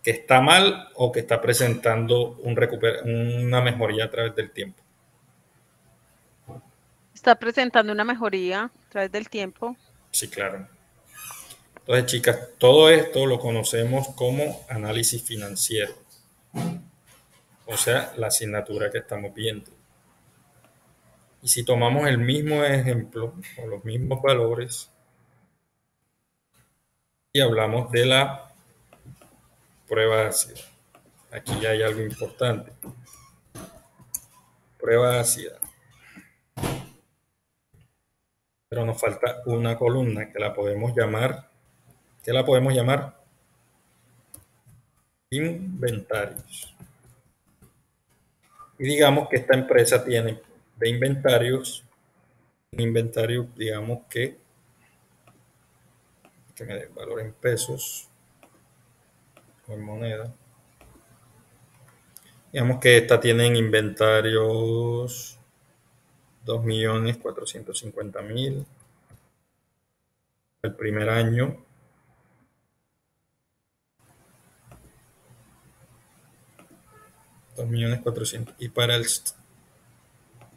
Speaker 1: que está mal o que está presentando una mejoría a través del tiempo?
Speaker 3: Está presentando una mejoría a través del tiempo.
Speaker 1: Sí, claro. Entonces, chicas, todo esto lo conocemos como análisis financiero. O sea, la asignatura que estamos viendo. Y si tomamos el mismo ejemplo o los mismos valores y hablamos de la prueba ácida, aquí ya hay algo importante. Prueba ácida. Pero nos falta una columna que la podemos llamar, ¿qué la podemos llamar? Inventarios. Y digamos que esta empresa tiene de inventarios, un inventario, digamos que me dé valor en pesos o en moneda. Digamos que esta tiene en inventarios 2.450.000 el primer año. Y para el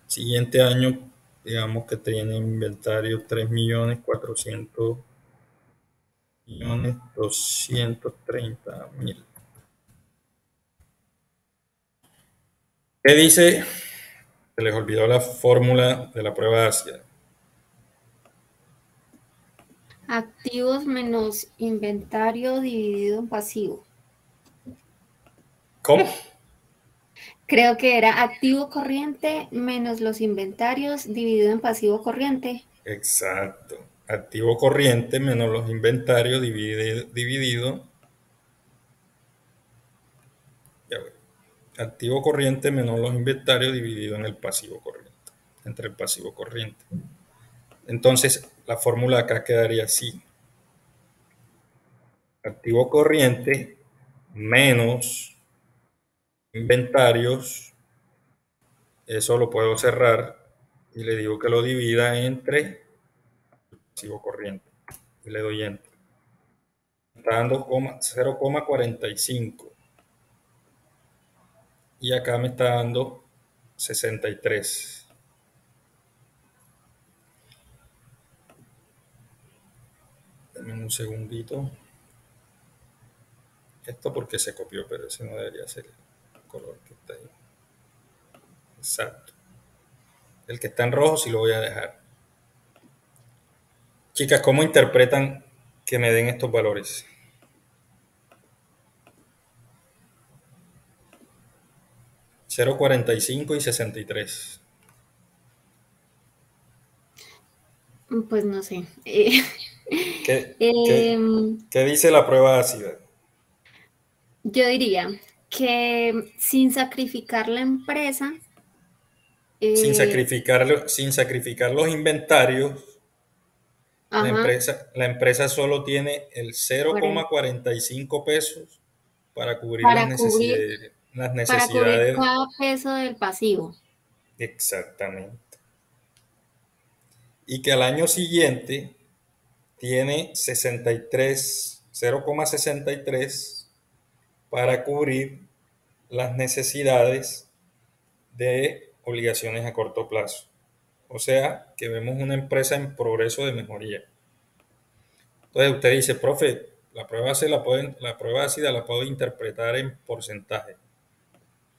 Speaker 1: siguiente año, digamos que tiene inventario 3.400.230.000. ¿Qué dice? Se les olvidó la fórmula de la prueba ácida.
Speaker 4: Activos menos inventario dividido en pasivo.
Speaker 1: ¿Cómo?
Speaker 4: Creo que era activo corriente menos los inventarios dividido en pasivo corriente.
Speaker 1: Exacto. Activo corriente menos los inventarios dividido. Ya ve. Activo corriente menos los inventarios dividido en el pasivo corriente. Entre el pasivo corriente. Entonces, la fórmula acá quedaría así. Activo corriente menos inventarios. Eso lo puedo cerrar y le digo que lo divida entre pasivo corriente. Y le doy enter. Está dando 0,45. Y acá me está dando 63. Dame un segundito. Esto porque se copió, pero ese no debería ser el color que está ahí. Exacto. El que está en rojo sí lo voy a dejar. Chicas, ¿cómo interpretan que me den estos valores? $0.45 y 63.
Speaker 4: Pues no sé.
Speaker 1: ¿Qué dice la prueba ácida?
Speaker 4: Yo diría que sin sacrificar la empresa.
Speaker 1: Sin sacrificar los inventarios, la empresa solo tiene el 0,45 pesos para cubrir las necesidades.
Speaker 4: Para cubrir cada peso del pasivo.
Speaker 1: Exactamente. Y que al año siguiente tiene 0,63 para cubrir las necesidades de obligaciones a corto plazo. O sea, que vemos una empresa en progreso de mejoría. Entonces usted dice, profe, la prueba ácida la puedo interpretar en porcentaje.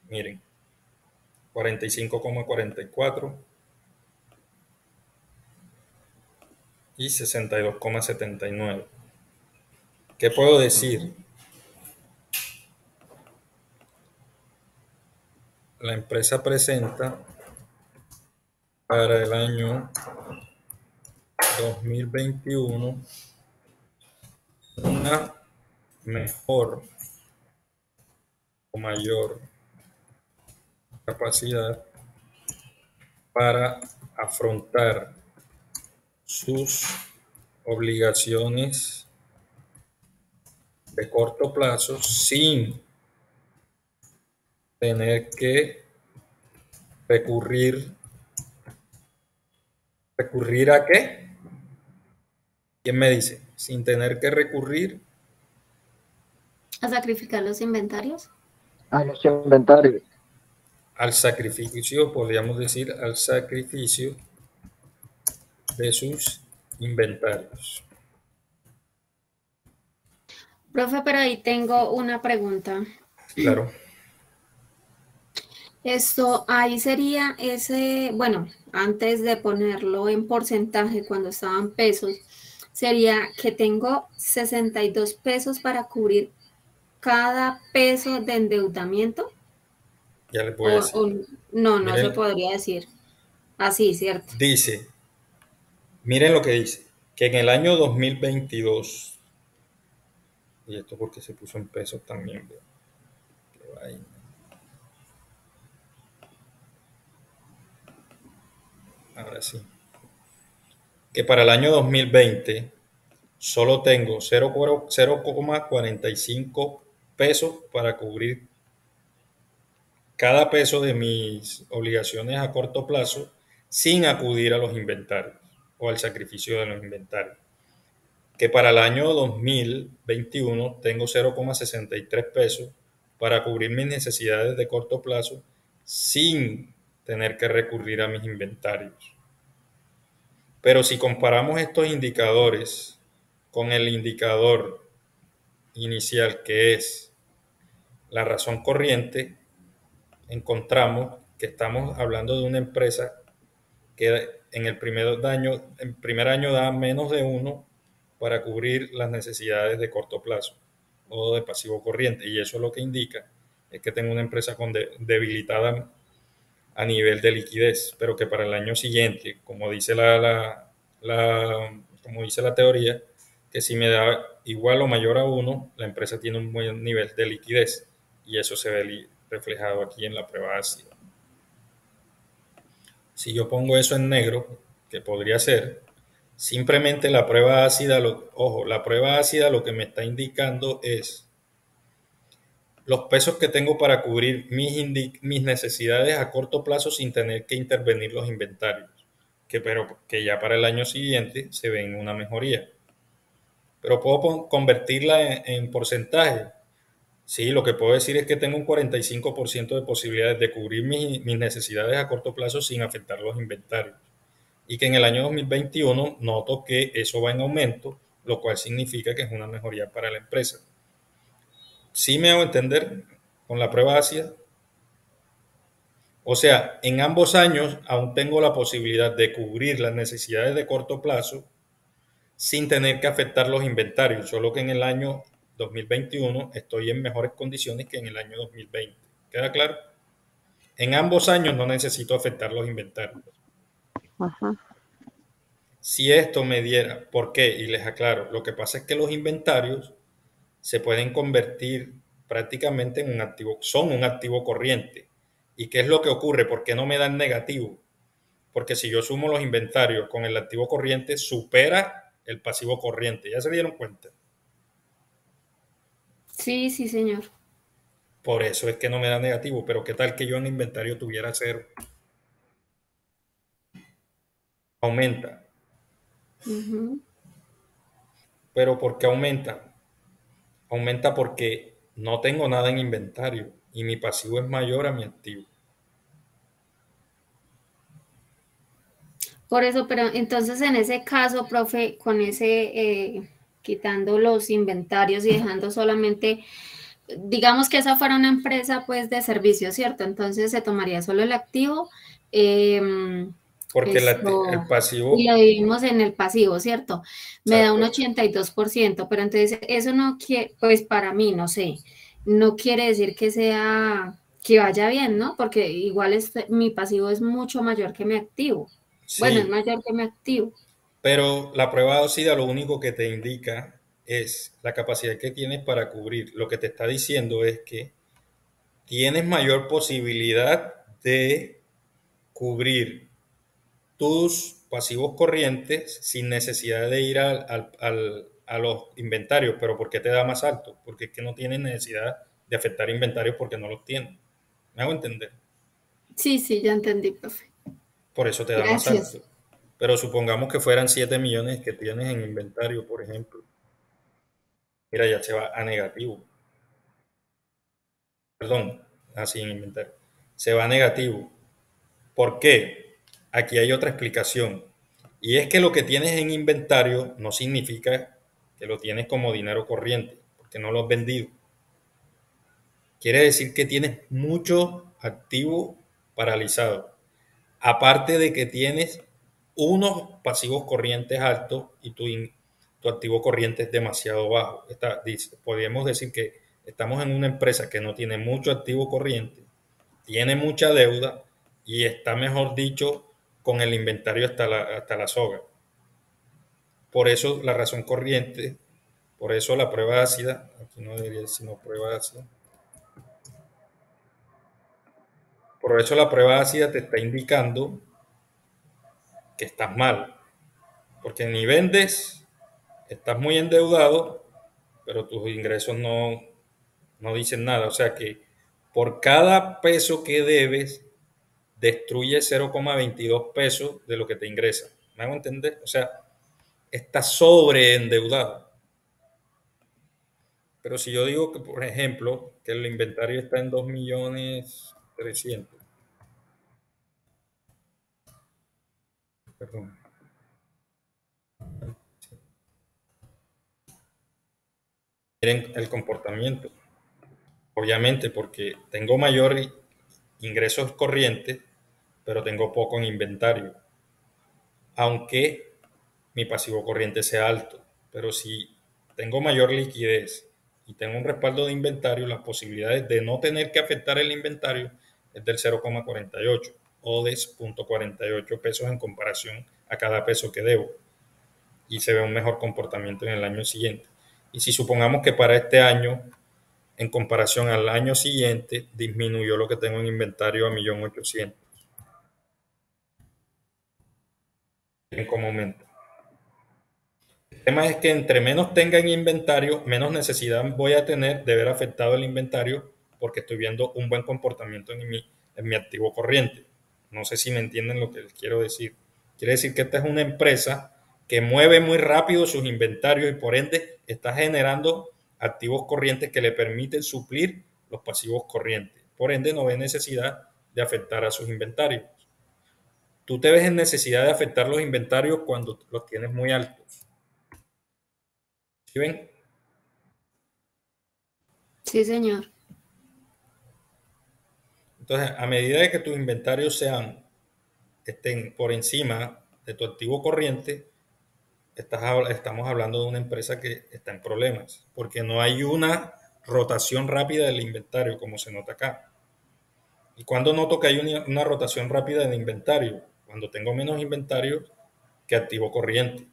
Speaker 1: Miren, 45,44 y 62,79. ¿Qué puedo decir? La empresa presenta para el año 2021 una mejor o mayor capacidad para afrontar sus obligaciones de corto plazo sin tener que recurrir ¿a qué? ¿Quién me dice? Sin tener que recurrir
Speaker 4: ¿A sacrificar los inventarios?
Speaker 5: A los inventarios.
Speaker 1: al sacrificio, podríamos decir, al sacrificio de sus inventarios.
Speaker 4: Profe, pero ahí tengo una pregunta.
Speaker 1: Claro.
Speaker 4: Esto, ahí sería ese, bueno, antes de ponerlo en porcentaje, cuando estaban pesos, sería que tengo 62 pesos para cubrir cada peso de endeudamiento.
Speaker 1: Ya les voy a decir.
Speaker 4: No
Speaker 1: Miren,
Speaker 4: se podría decir así, ¿cierto?
Speaker 1: Dice, miren lo que dice, que en el año 2022, y esto porque se puso en pesos también, qué vaina. Ahora sí. Que para el año 2020 solo tengo 0,45 pesos para cubrir cada peso de mis obligaciones a corto plazo sin acudir a los inventarios o al sacrificio de los inventarios. Que para el año 2021 tengo 0,63 pesos para cubrir mis necesidades de corto plazo sin tener que recurrir a mis inventarios. Pero si comparamos estos indicadores con el indicador inicial, que es la razón corriente, encontramos que estamos hablando de una empresa que en el primer año da menos de 1 para cubrir las necesidades de corto plazo o de pasivo corriente. Y eso lo que indica es que tengo una empresa debilitada a nivel de liquidez, pero que para el año siguiente, como dice como dice la teoría, que si me da igual o mayor a 1, la empresa tiene un buen nivel de liquidez, y eso se ve reflejado aquí en la prueba ácida. Si yo pongo eso en negro, que podría ser, simplemente la prueba ácida, la prueba ácida lo que me está indicando es los pesos que tengo para cubrir mis necesidades a corto plazo sin tener que intervenir los inventarios, pero que ya para el año siguiente se ven una mejoría. Pero puedo convertirla en porcentaje. Sí, lo que puedo decir es que tengo un 45% de posibilidades de cubrir mis necesidades a corto plazo sin afectar los inventarios. Y que en el año 2021 noto que eso va en aumento, lo cual significa que es una mejoría para la empresa. ¿Sí me hago entender con la prueba ácida? O sea, en ambos años aún tengo la posibilidad de cubrir las necesidades de corto plazo sin tener que afectar los inventarios, solo que en el año 2021 estoy en mejores condiciones que en el año 2020. ¿Queda claro? En ambos años no necesito afectar los inventarios.
Speaker 3: Ajá.
Speaker 1: Si esto me diera, ¿por qué? Y les aclaro, lo que pasa es que los inventarios se pueden convertir prácticamente en un activo, son un activo corriente. ¿Y qué es lo que ocurre? ¿Por qué no me dan negativo? Porque si yo sumo los inventarios con el activo corriente, supera el pasivo corriente. ¿Ya se dieron cuenta?
Speaker 4: Sí, señor.
Speaker 1: Por eso es que no me da negativo, pero ¿qué tal que yo en inventario tuviera 0? Aumenta. ¿Pero por qué aumenta? Aumenta porque no tengo nada en inventario y mi pasivo es mayor a mi activo.
Speaker 4: Por eso, pero entonces en ese caso, profe, con ese, quitando los inventarios y dejando solamente, digamos que esa fuera una empresa pues de servicio, ¿cierto? Entonces se tomaría solo el activo.
Speaker 1: Porque el pasivo...
Speaker 4: Y lo dividimos en el pasivo, ¿cierto? Me da un 82%, pero entonces eso no quiere, pues para mí, no sé, no quiere decir que sea, que vaya bien, ¿no? Porque igual mi pasivo es mucho mayor que mi activo. Sí. Bueno, es mayor que mi activo.
Speaker 1: Pero la prueba ósea lo único que te indica es la capacidad que tienes para cubrir. Lo que te está diciendo es que tienes mayor posibilidad de cubrir tus pasivos corrientes sin necesidad de ir a los inventarios. ¿Pero por qué te da más alto? Porque es que no tienes necesidad de afectar inventarios porque no los tienes. ¿Me hago entender?
Speaker 4: Sí, sí, ya entendí, profe.
Speaker 1: Por eso te da más
Speaker 4: Gracias.
Speaker 1: alto. Pero supongamos que fueran 7 millones que tienes en inventario, por ejemplo. Mira, ya se va a negativo. Perdón, así en inventario. Se va a negativo. ¿Por qué? Aquí hay otra explicación. Y es que lo que tienes en inventario no significa que lo tienes como dinero corriente, porque no lo has vendido. Quiere decir que tienes mucho activo paralizado. Aparte de que tienes unos pasivos corrientes altos y tu activo corriente es demasiado bajo. Podríamos decir que estamos en una empresa que no tiene mucho activo corriente, tiene mucha deuda y está, mejor dicho, con el inventario hasta la soga. Por eso la razón corriente, por eso la prueba ácida, aquí no debería decir sino prueba ácida, por eso la prueba ácida te está indicando que estás mal, porque ni vendes, estás muy endeudado, pero tus ingresos no dicen nada. O sea que por cada peso que debes, destruye 0,22 pesos de lo que te ingresa. ¿Me hago entender? O sea, estás sobreendeudado. Pero si yo digo que, por ejemplo, que el inventario está en 2.300.000, perdón, miren el comportamiento. Obviamente, porque tengo mayor ingresos corrientes, pero tengo poco en inventario. Aunque mi pasivo corriente sea alto. Pero si tengo mayor liquidez y tengo un respaldo de inventario, las posibilidades de no tener que afectar el inventario es del 0,48 o de 0,48 pesos en comparación a cada peso que debo. Y se ve un mejor comportamiento en el año siguiente. Y si supongamos que para este año, en comparación al año siguiente, disminuyó lo que tengo en inventario a 1.800.000. ¿En qué momento? El tema es que entre menos tenga en inventario, menos necesidad voy a tener de ver afectado el inventario porque estoy viendo un buen comportamiento en mi activo corriente. No sé si me entienden lo que les quiero decir. Quiere decir que esta es una empresa que mueve muy rápido sus inventarios y por ende está generando activos corrientes que le permiten suplir los pasivos corrientes. Por ende no ve necesidad de afectar a sus inventarios. Tú te ves en necesidad de afectar los inventarios cuando los tienes muy altos. ¿Sí ven?
Speaker 4: Sí, señor.
Speaker 1: Entonces, a medida de que tus inventarios estén por encima de tu activo corriente, estamos hablando de una empresa que está en problemas, porque no hay una rotación rápida del inventario, como se nota acá. ¿Y cuando noto que hay una rotación rápida del inventario? Cuando tengo menos inventario que activo corriente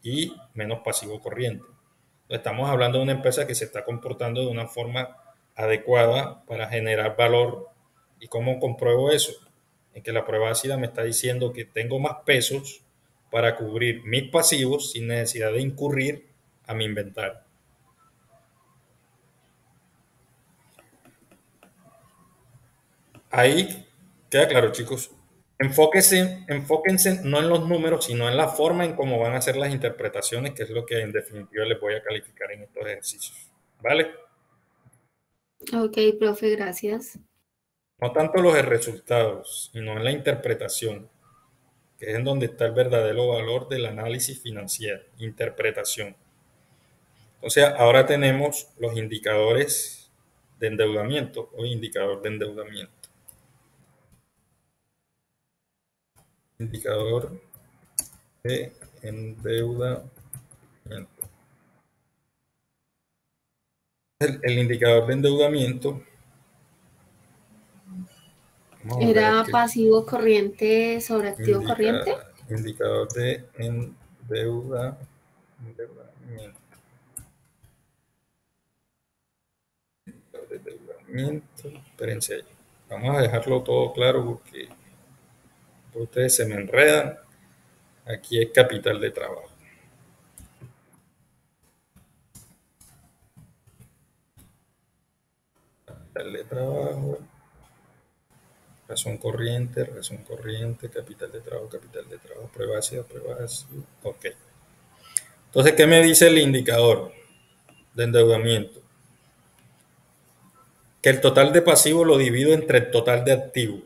Speaker 1: y menos pasivo corriente. Estamos hablando de una empresa que se está comportando de una forma adecuada para generar valor. ¿Y cómo compruebo eso? En que la prueba ácida me está diciendo que tengo más pesos para cubrir mis pasivos sin necesidad de incurrir a mi inventario. Ahí queda claro, chicos. Enfóquense no en los números, sino en la forma en cómo van a ser las interpretaciones, que es lo que en definitiva les voy a calificar en estos ejercicios. ¿Vale?
Speaker 4: Ok, profe, gracias.
Speaker 1: No tanto los resultados, sino en la interpretación, que es en donde está el verdadero valor del análisis financiero, interpretación. Entonces, ahora tenemos los indicadores de endeudamiento o indicador de endeudamiento. Indicador de endeudamiento. El indicador de endeudamiento.
Speaker 4: ¿Era pasivo corriente sobre activo corriente?
Speaker 1: Indicador de endeudamiento. Endeudamiento. Espérense ahí. Vamos a dejarlo todo claro porque ustedes se me enredan. Aquí es capital de trabajo. Capital de trabajo. Razón corriente, capital de trabajo, prueba ácida, prueba ácida. Ok. Entonces, ¿qué me dice el indicador de endeudamiento? Que el total de pasivo lo divido entre el total de activo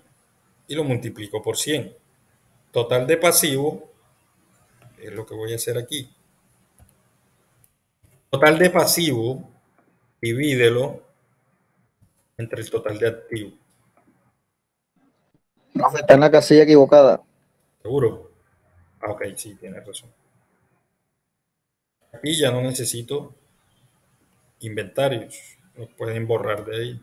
Speaker 1: y lo multiplico por 100. Total de pasivo es lo que voy a hacer aquí. Total de pasivo, divídelo entre el total de activo.
Speaker 5: Profe, está en la casilla equivocada.
Speaker 1: ¿Seguro? Ah, ok, sí, tienes razón. Aquí ya no necesito inventarios. Los pueden borrar de ahí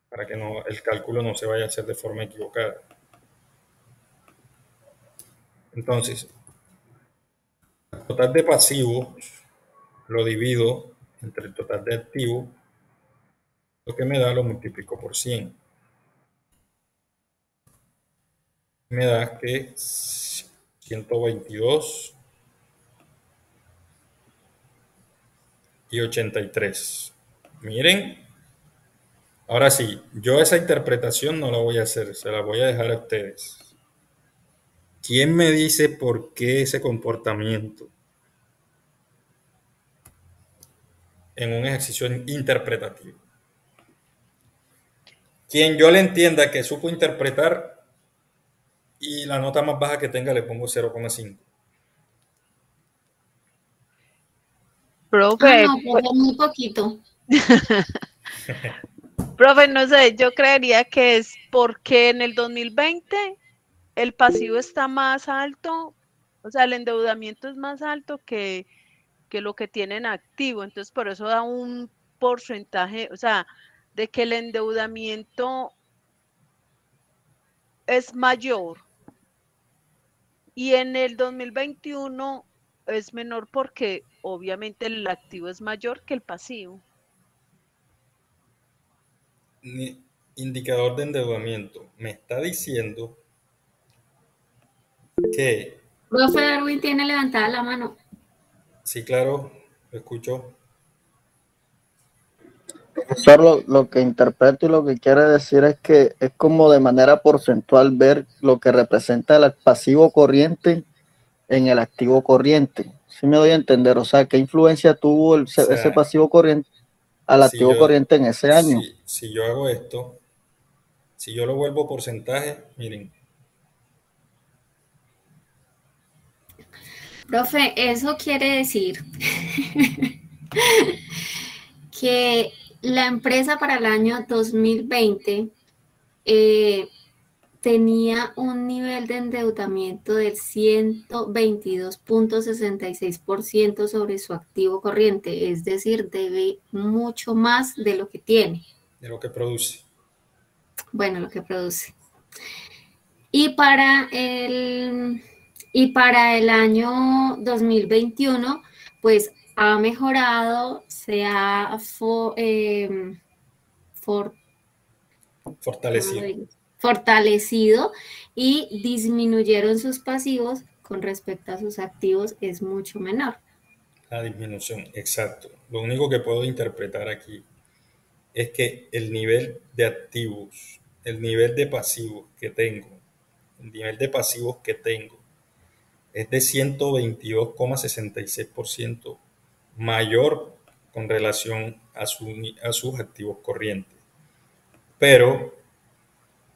Speaker 1: para que no, el cálculo no se vaya a hacer de forma equivocada. Entonces, el total de pasivos lo divido entre el total de activos. Lo que me da lo multiplico por 100. Me da que 122 y 83. Miren, ahora sí, yo esa interpretación no la voy a hacer, se la voy a dejar a ustedes. ¿Quién me dice por qué ese comportamiento en un ejercicio interpretativo? Quien yo le entienda que supo interpretar y la nota más baja que tenga le pongo 0,5.
Speaker 3: Profe,
Speaker 4: no, pues muy poquito.
Speaker 3: profe, no sé, yo creería que es porque en el 2020 el pasivo está más alto, o sea, el endeudamiento es más alto que lo que tienen activo, entonces por eso da un porcentaje, o sea, de que el endeudamiento es mayor y en el 2021 es menor porque obviamente el activo es mayor que el pasivo.
Speaker 1: Indicador de endeudamiento. Me está diciendo que...
Speaker 4: Profe Darwin tiene levantada la mano.
Speaker 1: Sí, claro, lo escucho.
Speaker 5: Profesor, lo que interpreto y lo que quiere decir es que es como de manera porcentual ver lo que representa el pasivo corriente en el activo corriente. ¿Sí me doy a entender? O sea, ¿qué influencia tuvo ese pasivo corriente al activo corriente en ese año?
Speaker 1: Si yo hago esto, si yo lo vuelvo porcentaje, miren.
Speaker 4: Profe, eso quiere decir que la empresa para el año 2020 tenía un nivel de endeudamiento del 122.66% sobre su activo corriente, es decir, debe mucho más de lo que tiene.
Speaker 1: De lo que produce.
Speaker 4: Bueno, lo que produce. Y para el año 2021, pues ha mejorado, se ha fortalecido y disminuyeron sus pasivos con respecto a sus activos, es mucho menor.
Speaker 1: La disminución, exacto. Lo único que puedo interpretar aquí es que el nivel de activos, el nivel de pasivos que tengo, es de 122,66% mayor con relación a sus activos corrientes. Pero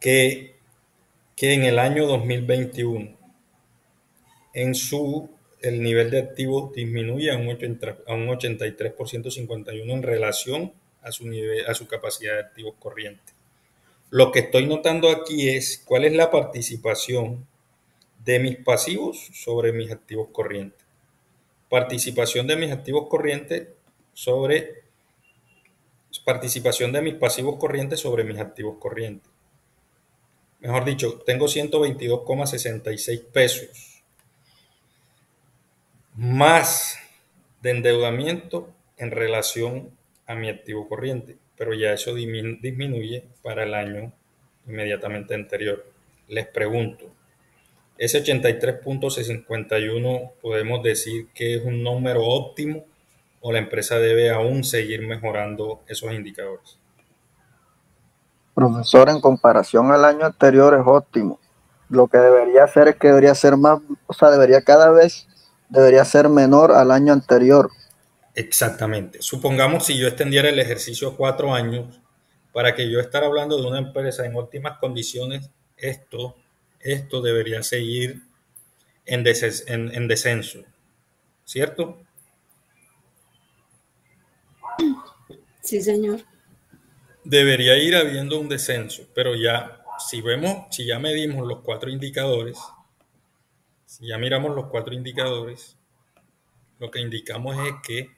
Speaker 1: que en el año 2021 el nivel de activos disminuye a un 83,51% en relación a su capacidad de activos corrientes. Lo que estoy notando aquí es cuál es la participación de mis pasivos sobre mis activos corrientes. Participación de mis activos corrientes sobre participación de mis pasivos corrientes sobre mis activos corrientes. Mejor dicho, tengo 122,66 pesos más de endeudamiento en relación a mi activo corriente, pero ya eso disminuye para el año inmediatamente anterior. Les pregunto, ese 83.51 podemos decir que es un número óptimo o la empresa debe aún seguir mejorando esos indicadores.
Speaker 5: Profesor, en comparación al año anterior es óptimo. Lo que debería hacer es que debería ser más, o sea, debería ser menor al año anterior.
Speaker 1: Exactamente. Supongamos si yo extendiera el ejercicio a 4 años, para que yo estar hablando de una empresa en óptimas condiciones, esto debería seguir en descenso, ¿cierto?
Speaker 4: Sí, señor.
Speaker 1: Debería ir habiendo un descenso, pero ya, si ya medimos los 4 indicadores, si ya miramos los 4 indicadores, lo que indicamos es que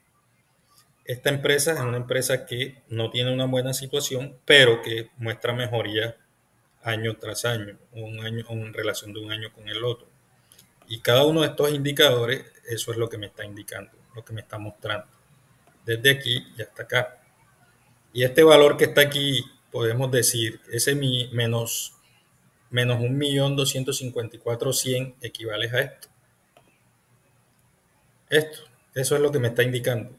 Speaker 1: esta empresa es una empresa que no tiene una buena situación, pero que muestra mejoría año tras año, un año en relación de un año con el otro. Y cada uno de estos indicadores, eso es lo que me está indicando, lo que me está mostrando, desde aquí y hasta acá. Y este valor que está aquí, podemos decir, ese menos 1.254.100 equivale a esto. Eso es lo que me está indicando.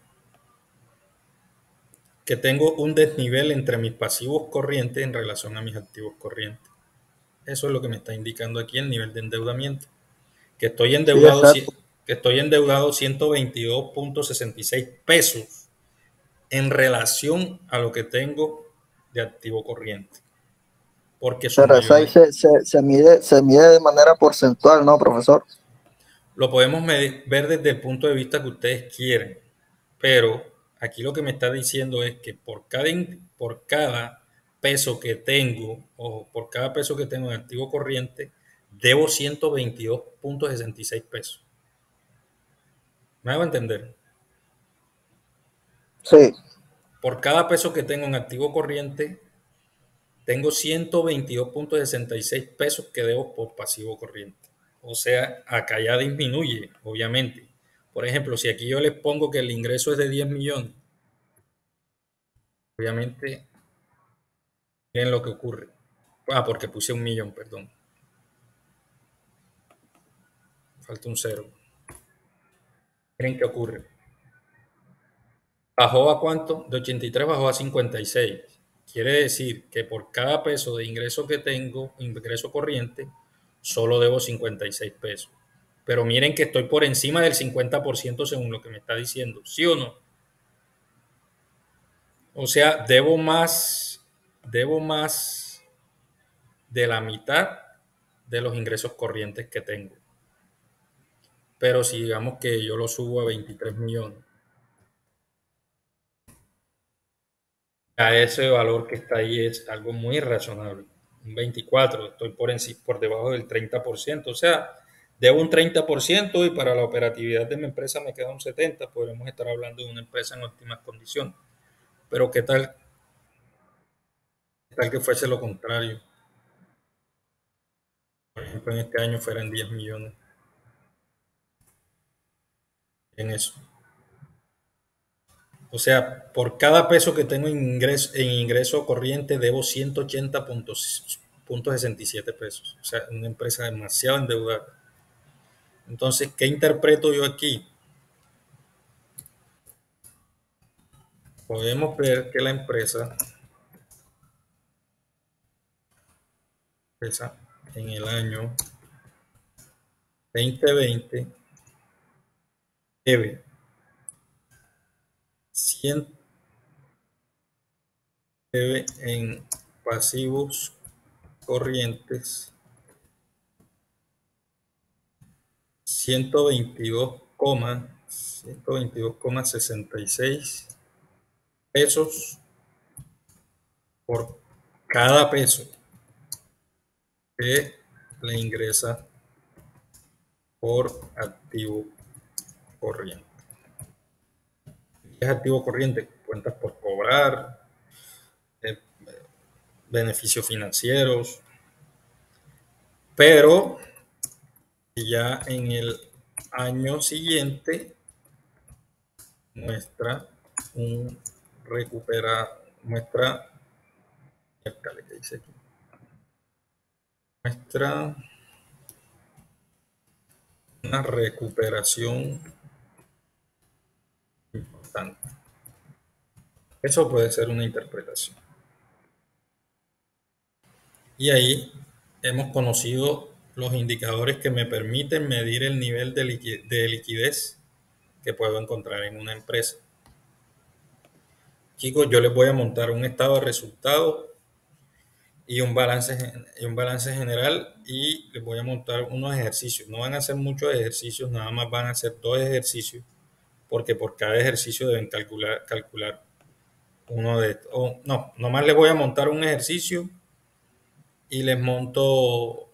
Speaker 1: Que tengo un desnivel entre mis pasivos corrientes en relación a mis activos corrientes. Eso es lo que me está indicando aquí el nivel de endeudamiento. Que estoy endeudado,
Speaker 5: Sí,
Speaker 1: que estoy endeudado 122.66 pesos en relación a lo que tengo de activo corriente. Porque
Speaker 5: pero eso ahí
Speaker 1: sumé,
Speaker 5: se mide de manera porcentual, ¿no, profesor?
Speaker 1: lo podemos ver desde el punto de vista que ustedes quieren, pero aquí lo que me está diciendo es que por cada peso que tengo o por cada peso que tengo en activo corriente, debo 122.66 pesos. ¿Me hago entender?
Speaker 5: Sí.
Speaker 1: Por cada peso que tengo en activo corriente, tengo 122.66 pesos que debo por pasivo corriente. O sea, acá ya disminuye, obviamente. Por ejemplo, si aquí yo les pongo que el ingreso es de 10 millones, obviamente, miren lo que ocurre. Porque puse 1 millón, perdón. Falta un cero. Miren qué ocurre. ¿Bajó a cuánto? De 83 bajó a 56. Quiere decir que por cada peso de ingreso que tengo, ingreso corriente, solo debo 56 pesos. Pero miren que estoy por encima del 50% según lo que me está diciendo. ¿Sí o no? O sea, debo más de la mitad de los ingresos corrientes que tengo. Pero si digamos que yo lo subo a 23 millones, a ese valor que está ahí es algo muy razonable. Un 24, estoy por debajo del 30%. O sea, debo un 30% y para la operatividad de mi empresa me queda un 70%. Podremos estar hablando de una empresa en óptimas condiciones. Pero ¿qué tal que fuese lo contrario? Por ejemplo, en este año fueran 10 millones en eso. O sea, por cada peso que tengo en ingreso corriente debo 180.67 pesos. O sea, una empresa demasiado endeudada. Entonces, ¿qué interpreto yo aquí? Podemos ver que la empresa en el año 2020 debe 100, debe en pasivos corrientes 122,66 pesos por cada peso que le ingresa por activo corriente. ¿Qué es activo corriente? Cuentas por cobrar, eh, beneficios financieros, pero ya en el año siguiente muestra un muestra, ¿qué dice aquí? Muestra una recuperación importante. Eso puede ser una interpretación. Y ahí hemos conocido los indicadores que me permiten medir el nivel de liquidez que puedo encontrar en una empresa. Chicos, yo les voy a montar un estado de resultados y un balance general, y les voy a montar unos ejercicios. No van a hacer muchos ejercicios, nada más van a hacer 2 ejercicios, porque por cada ejercicio deben calcular uno de estos. No, nomás les voy a montar un ejercicio y les monto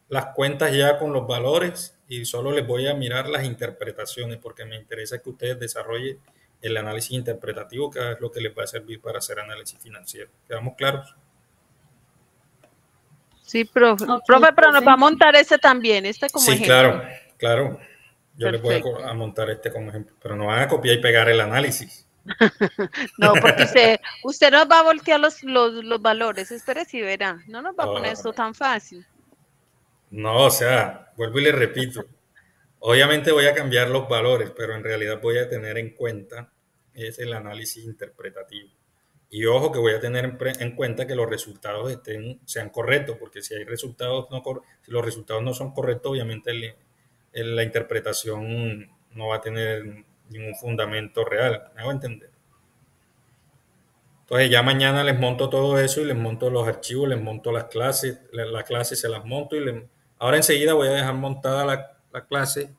Speaker 1: las cuentas ya con los valores, y solo les voy a mirar las interpretaciones, porque me interesa que ustedes desarrollen el análisis interpretativo, que es lo que les va a servir para hacer análisis financiero. ¿Quedamos claros?
Speaker 3: Sí, profe.
Speaker 4: Ok,
Speaker 3: Profe, pero nos
Speaker 4: profe.
Speaker 3: va a montar este también, este como
Speaker 1: Sí,
Speaker 3: ejemplo.
Speaker 1: claro. Yo les voy
Speaker 3: Perfecto.
Speaker 1: a montar este como ejemplo, pero no van a copiar y pegar el análisis.
Speaker 3: No, porque usted nos va a voltear los valores. Espere si verá. No nos va a poner esto tan fácil.
Speaker 1: No, o sea, vuelvo y les repito. Obviamente voy a cambiar los valores, pero en realidad voy a tener en cuenta es el análisis interpretativo. Y ojo que voy a tener en cuenta que los resultados sean correctos, porque si hay resultados si los resultados no son correctos, obviamente la interpretación no va a tener ningún fundamento real. ¿Me hago entender? Entonces ya mañana les monto todo eso y les monto los archivos, les monto las clases, la clase se las monto ahora enseguida voy a dejar montada la clase,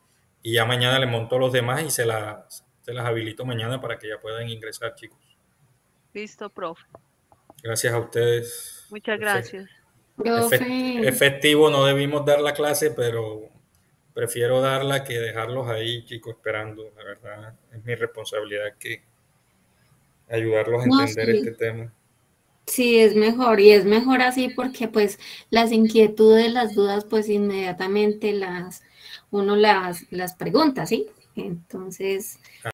Speaker 1: y ya mañana les monto los demás y se las habilito mañana para que ya puedan ingresar, chicos.
Speaker 3: Listo, profe.
Speaker 1: Gracias a ustedes.
Speaker 3: Muchas gracias.
Speaker 4: Profe.
Speaker 1: Efectivo, no debimos dar la clase, pero prefiero darla que dejarlos ahí, chicos, esperando. La verdad, es mi responsabilidad que ayudarlos a
Speaker 4: No,
Speaker 1: entender este
Speaker 4: sí.
Speaker 1: tema.
Speaker 4: Sí, es mejor, y es mejor así porque pues las inquietudes, las dudas, pues inmediatamente uno las pregunta, ¿sí? Entonces,